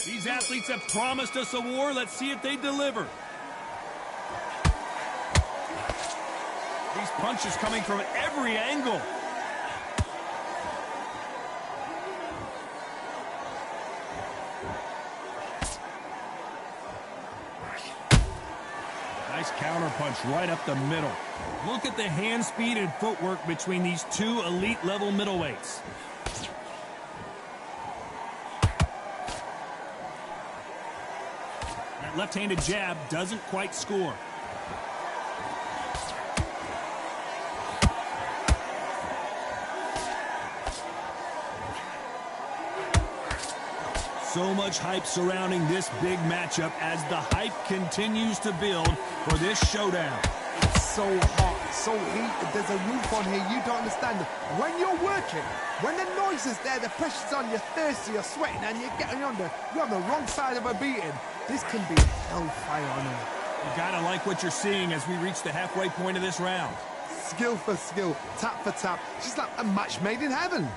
C: These athletes have promised us a war. Let's see if they deliver. These punches coming from every angle. Counterpunch right up the middle. Look at the hand speed and footwork between these two elite-level middleweights. That left-handed jab doesn't quite score. So much hype surrounding this big matchup as the hype continues to build for this showdown.
D: It's so hot, so heated. There's a roof on here. You don't understand. When you're working, when the noise is there, the pressure's on, you're thirsty, you're sweating, and you're on the wrong side of a beating. This can be hellfire on him.
C: You gotta like what you're seeing as we reach the halfway point of this round.
D: Skill for skill, tap for tap. Just like a match made in heaven.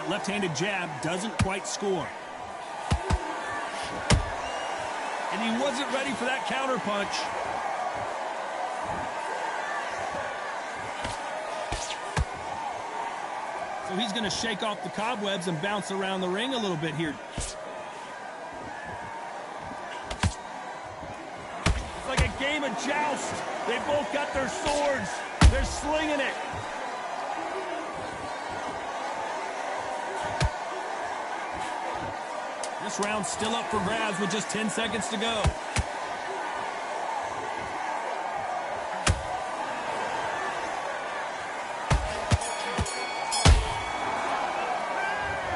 C: Left-handed jab doesn't quite score. And he wasn't ready for that counter punch. So he's going to shake off the cobwebs and bounce around the ring a little bit here. It's like a game of joust. They both got their swords. They're slinging it. This round's still up for grabs with just 10 seconds to go.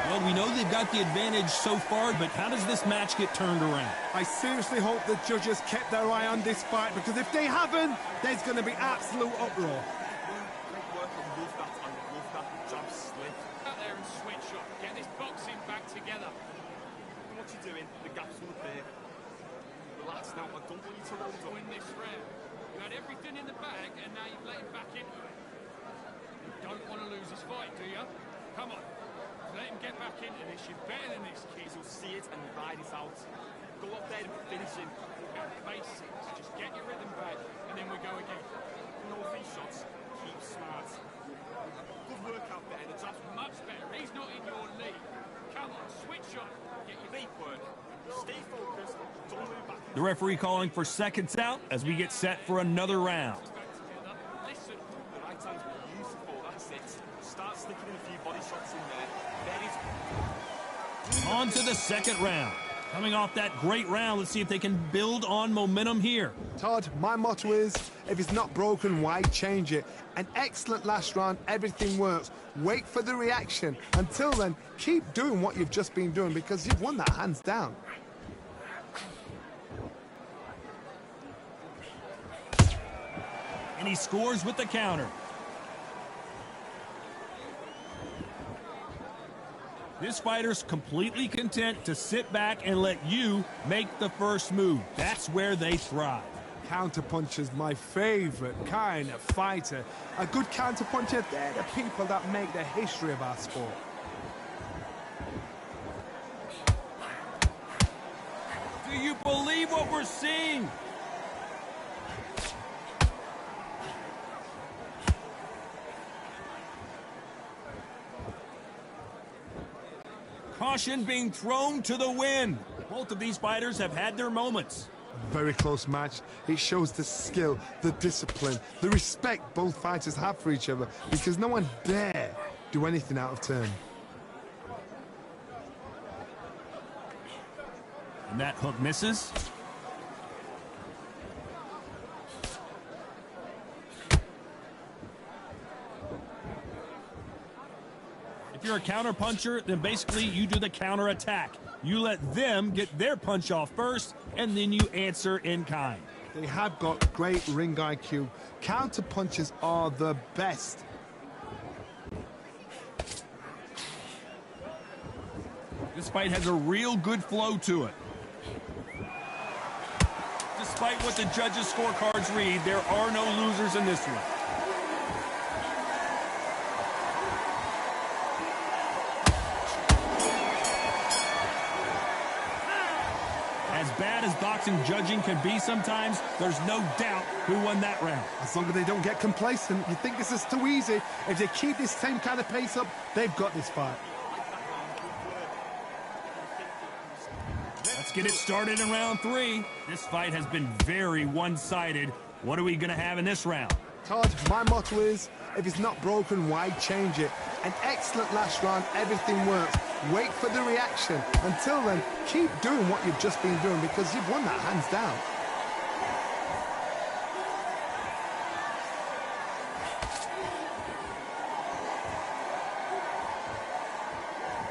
C: Well, we know they've got the advantage so far, but how does this match get turned around?
D: I seriously hope the judges kept their eye on this fight, because if they haven't, there's going to be absolute uproar.
I: Out there and switch up. Get this boxing back together.
J: What you doing? The gap's on the big. Relax now, I don't want you to roll up.
I: Win this round. You had everything in the bag and now you've let him back into it. You don't want to lose this fight, do you? Come on. Let him get back into this. You're better than this, kid.
J: He'll see it and ride it out. Go up there and finish him.
I: Basics. Just get your rhythm back and then we go again.
J: No free shots. Keep smart. Good work out there. The job's
I: much better. He's not in your league. Come on, switch up. Get your
J: deep work. Stay focused. Don't move back.
C: The referee calling for seconds out as we get set for another round.
I: Listen.
J: The right hand's beautiful. That's it. Start sticking in a few body shots in there.
C: On to the second round. Coming off that great round, let's see if they can build on momentum here.
D: Todd, my motto is, if it's not broken, why change it? An excellent last round, everything works. Wait for the reaction. Until then, keep doing what you've just been doing, because you've won that hands down.
C: And he scores with the counter. This fighter's completely content to sit back and let you make the first move. That's where they thrive.
D: Counterpuncher's my favorite kind of fighter. A good counterpuncher, they're the people that make the history of our sport.
C: Do you believe what we're seeing? Caution being thrown to the wind. Both of these fighters have had their moments.
D: Very close match. It shows the skill, the discipline, the respect both fighters have for each other, because no one dare do anything out of turn.
C: And that hook misses. If you're a counter puncher, then basically you do the counter attack. You let them get their punch off first, and then you answer in kind.
D: They have got great ring IQ. Counter punches are the best.
C: This fight has a real good flow to it. Despite what the judges' scorecards read, there are no losers in this one. As bad as boxing judging can be sometimes, there's no doubt who won that round.
D: As long as they don't get complacent, you think this is too easy. If they keep this same kind of pace up, they've got this fight.
C: Let's get it started in round 3. This fight has been very one-sided. What are we going to have in this round?
D: Todd, my motto is, if it's not broken, why change it? An excellent last round, everything works. Wait for the reaction. Until then, keep doing what you've just been doing because you've won that hands down.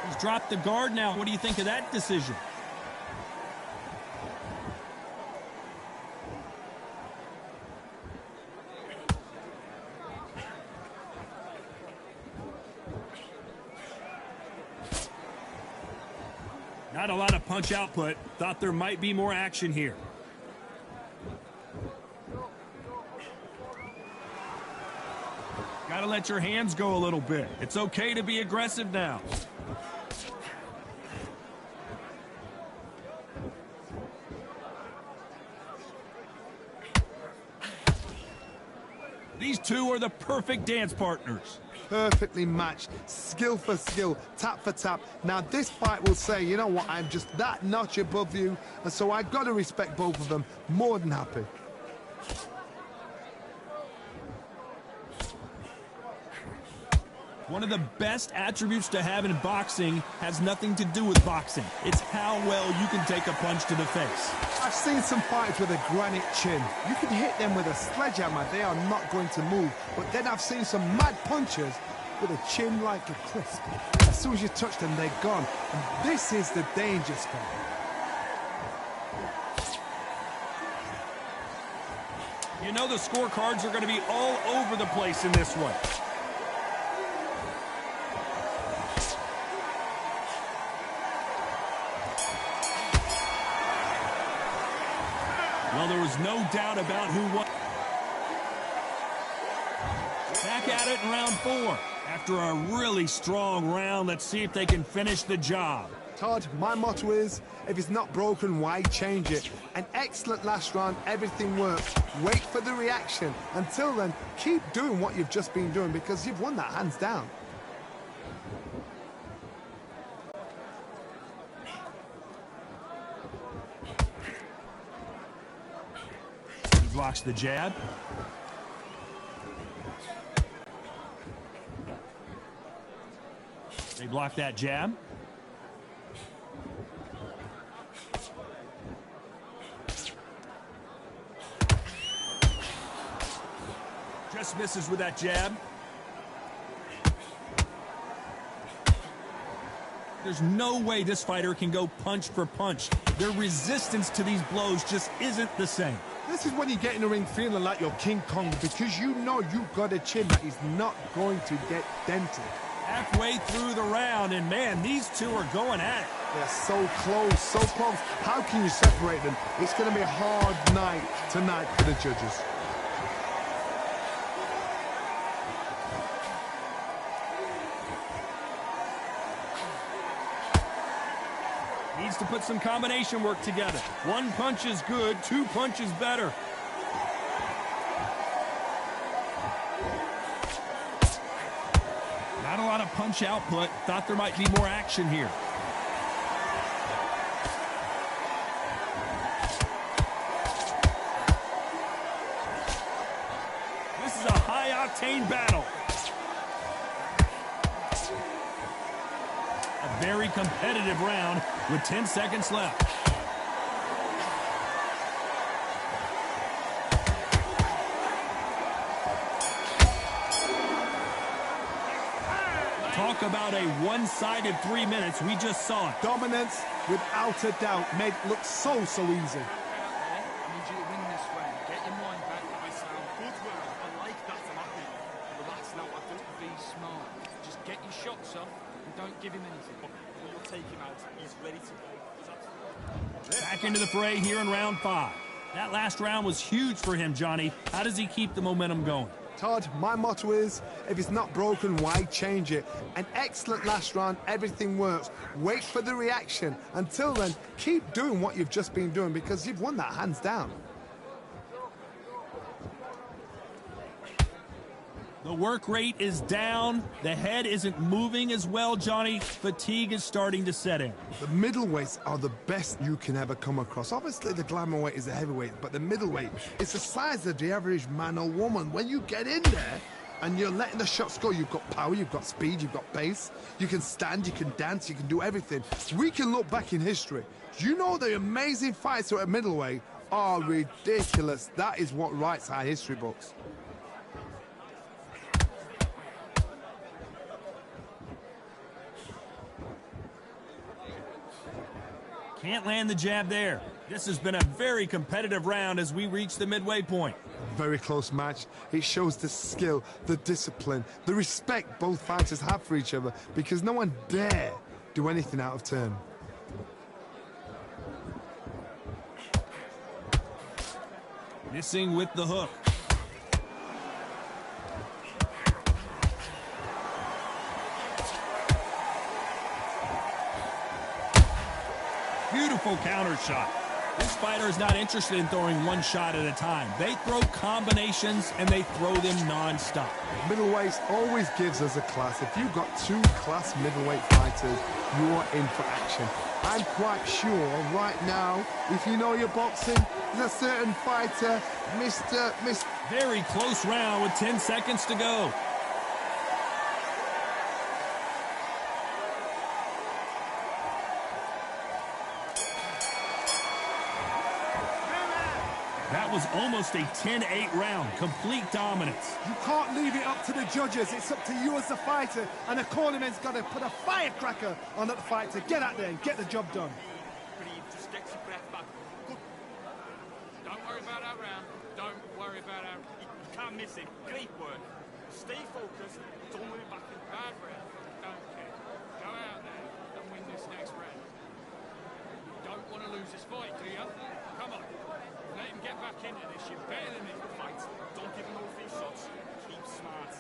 C: He's dropped the guard now. What do you think of that decision? Not a lot of punch output. Thought there might be more action here. Gotta let your hands go a little bit. It's okay to be aggressive now. These two are the perfect dance partners.
D: Perfectly matched, skill for skill, tap for tap. Now this fight will say, you know what, I'm just that notch above you, and so I've got to respect both of them. More than happy.
C: One of the best attributes to have in boxing has nothing to do with boxing. It's how well you can take a punch to the face.
D: I've seen some fighters with a granite chin. You can hit them with a sledgehammer, they are not going to move. But then I've seen some mad punchers with a chin like a crisp. As soon as you touch them, they're gone. And this is the danger spot.
C: You know the scorecards are going to be all over the place in this one. Well, there was no doubt about who won. Back at it in round 4. After a really strong round, let's see if they can finish the job.
D: Todd, my motto is, if it's not broken, why change it? An excellent last round, everything works. Wait for the reaction. Until then, keep doing what you've just been doing because you've won that hands down.
C: Blocks the jab. They block that jab. Just misses with that jab. There's no way this fighter can go punch for punch. Their resistance to these blows just isn't the same.
D: This is when you get in the ring feeling like you're King Kong because you know you've got a chin that is not going to get dented.
C: Halfway through the round, and man, these two are going at it.
D: They're so close, so close. How can you separate them? It's going to be a hard night tonight for the judges.
C: Needs to put some combination work together. One punch is good, 2 punches better. Not a lot of punch output. Thought there might be more action here. This is a high-octane battle. A very competitive round with 10 seconds left. Talk about a one-sided 3 minutes. We just saw it.
D: Dominance, without a doubt, made it look so easy.
I: I need you to win this round. Get your mind back.
J: I sound good, well. I like that, I'm happy. Relax now, I don't
I: Be smart. Just get your shots off and don't give him anything.
J: We'll take him out. He's ready to go.
C: Back into the fray here in round 5. That last round was huge for him, Johnny. How does he keep the momentum going?
D: Todd, my motto is, if it's not broken, why change it? An excellent last round, everything works. Wait for the reaction. Until then, keep doing what you've just been doing because you've won that hands down.
C: The work rate is down. The head isn't moving as well, Johnny. Fatigue is starting to set in.
D: The middleweights are the best you can ever come across. Obviously, the glamour weight is a heavyweight, but the middleweight is the size of the average man or woman. When you get in there and you're letting the shots go, you've got power, you've got speed, you've got pace. You can stand, you can dance, you can do everything. We can look back in history. You know the amazing fights at middleweight are ridiculous. That is what writes our history books.
C: Can't land the jab there. This has been a very competitive round as we reach the midway point.
D: Very close match. It shows the skill, the discipline, the respect both fighters have for each other, because no one dare do anything out of turn.
C: Missing with the hook. Beautiful counter shot. This fighter is not interested in throwing one shot at a time. They throw combinations and they throw them non-stop.
D: Middleweight always gives us a class. If you've got two class middleweight fighters, you're in for action. I'm quite sure right now, if you know your boxing, there's a certain fighter, Mr.
C: Very close round with 10 seconds to go. That was almost a 10-8 round. Complete dominance.
K: You can't leave it up to the judges. It's up to you as the fighter, and the cornerman's got to put a firecracker on that fight to get out there and get the job done.
J: Just get your breath back. Good.
I: Don't worry about that round. Don't worry about our...
J: You can't miss it. Great work. Stay focused. Don't worry back in.
I: Bad round. Don't care. Go out there and win this next round. You don't want to lose this fight, do you? Come on. Let him get back into this. You're better than him.
J: Fight. Don't give him no free shots. Keep smart.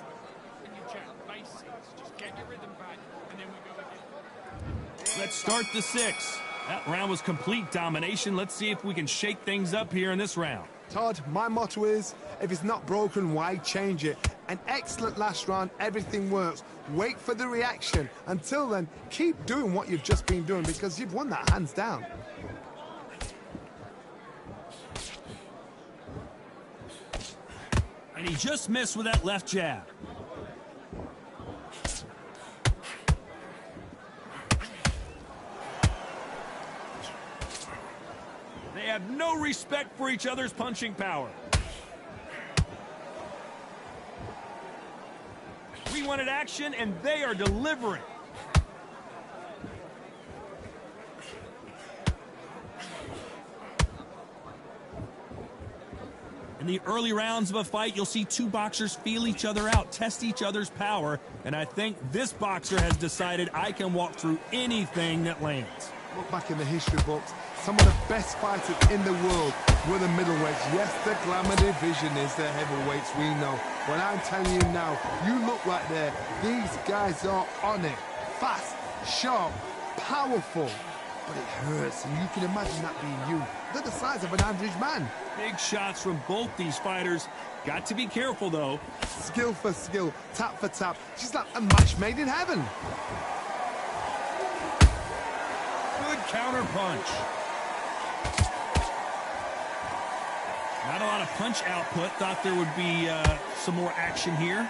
I: When you chat basics, just get your rhythm back, and then we go again.
C: Let's start the 6. That round was complete domination. Let's see if we can shake things up here in this round.
D: Todd, my motto is, if it's not broken, why change it? An excellent last round, everything works. Wait for the reaction. Until then, keep doing what you've just been doing, because you've won that hands down.
C: And he just missed with that left jab. They have no respect for each other's punching power. We wanted action, and they are delivering. In the early rounds of a fight, you'll see two boxers feel each other out, test each other's power, and I think this boxer has decided I can walk through anything that lands.
D: Look back in the history books, some of the best fighters in the world were the middleweights. Yes, the glamour division is the heavyweights, we know. But I'm telling you now, you look right there, these guys are on it. Fast, sharp, powerful. But it hurts, and you can imagine that being you. They're the size of an average man.
C: Big shots from both these fighters. Got to be careful, though.
D: Skill for skill, tap for tap. She's like a match made in heaven.
C: Good counter punch. Not a lot of punch output. Thought there would be some more action here.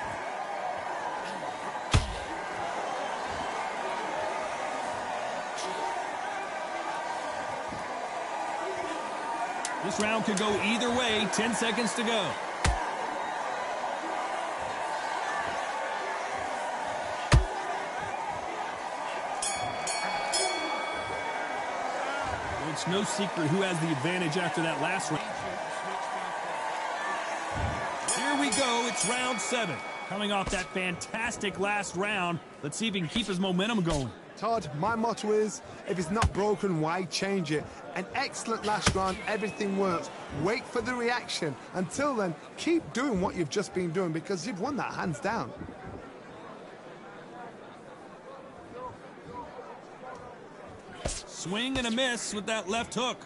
C: This round could go either way. 10 seconds to go. It's no secret who has the advantage after that last round. Here we go. It's round 7. Coming off that fantastic last round. Let's see if he can keep his momentum going.
D: Todd, my motto is, if it's not broken, why change it? An excellent last round, everything works. Wait for the reaction. Until then, keep doing what you've just been doing, because you've won that hands down.
C: Swing and a miss with that left hook.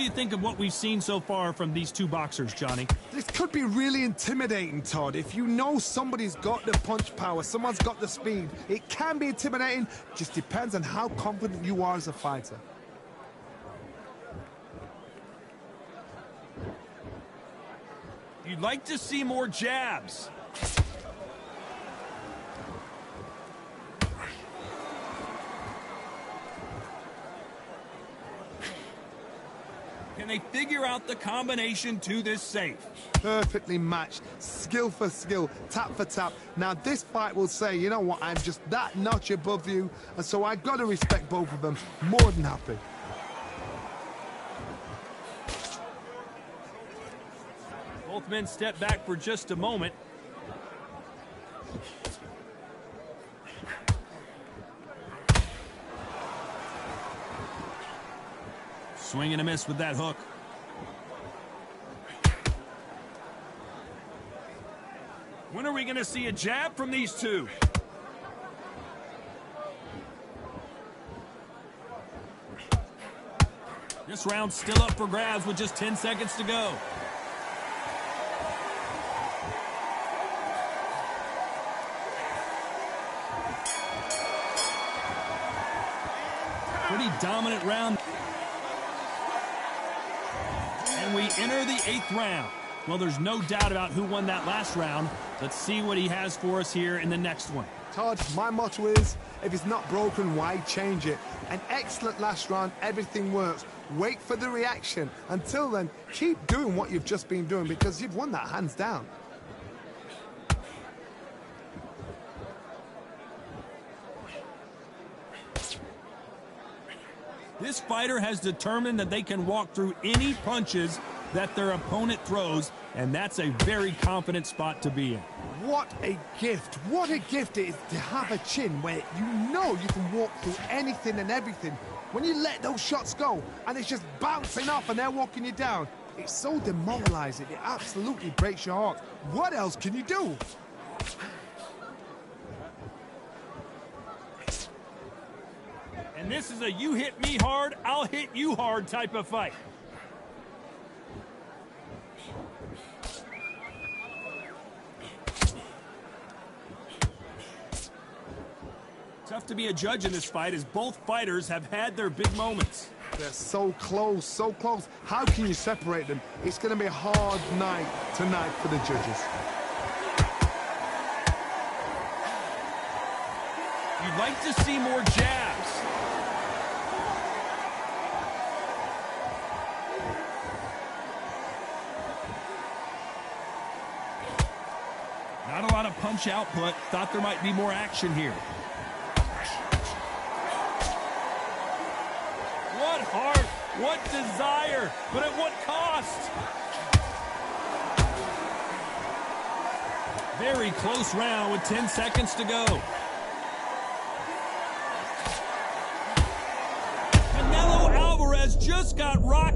C: do you think of what we've seen so far from these two boxers, Johnny?
D: This could be really intimidating, Todd. If you know somebody's got the punch power, someone's got the speed, it can be intimidating. Just depends on how confident you are as a fighter.
C: You'd like to see more jabs. Can they figure out the combination to this safe?
D: Perfectly matched, skill for skill, tap for tap. Now this fight will say, you know what, I'm just that notch above you, and so I've got to respect both of them. More than happy.
C: Both men step back for just a moment. Swing and a miss with that hook. When are we going to see a jab from these two? This round's still up for grabs with just 10 seconds to go. Pretty dominant round. And we enter the 8th round. Well, there's no doubt about who won that last round. Let's see what he has for us here in the next one.
D: Todd, my motto is, if it's not broken, why change it? An excellent last round, everything works. Wait for the reaction. Until then, keep doing what you've just been doing because you've won that hands down.
C: This fighter has determined that they can walk through any punches that their opponent throws, and that's a very confident spot to be in.
D: What a gift. What a gift it is to have a chin where you know you can walk through anything and everything. When you let those shots go and it's just bouncing off and they're walking you down, it's so demoralizing. It absolutely breaks your heart. What else can you do?
C: And this is a you hit me hard, I'll hit you hard type of fight. Tough to be a judge in this fight as both fighters have had their big moments.
D: They're so close, so close. How can you separate them? It's going to be a hard night tonight for the judges.
C: You'd like to see more jabs. Not a lot of punch output. Thought there might be more action here. What heart, what desire, but at what cost? Very close round with 10 seconds to go. Canelo Alvarez just got rocked.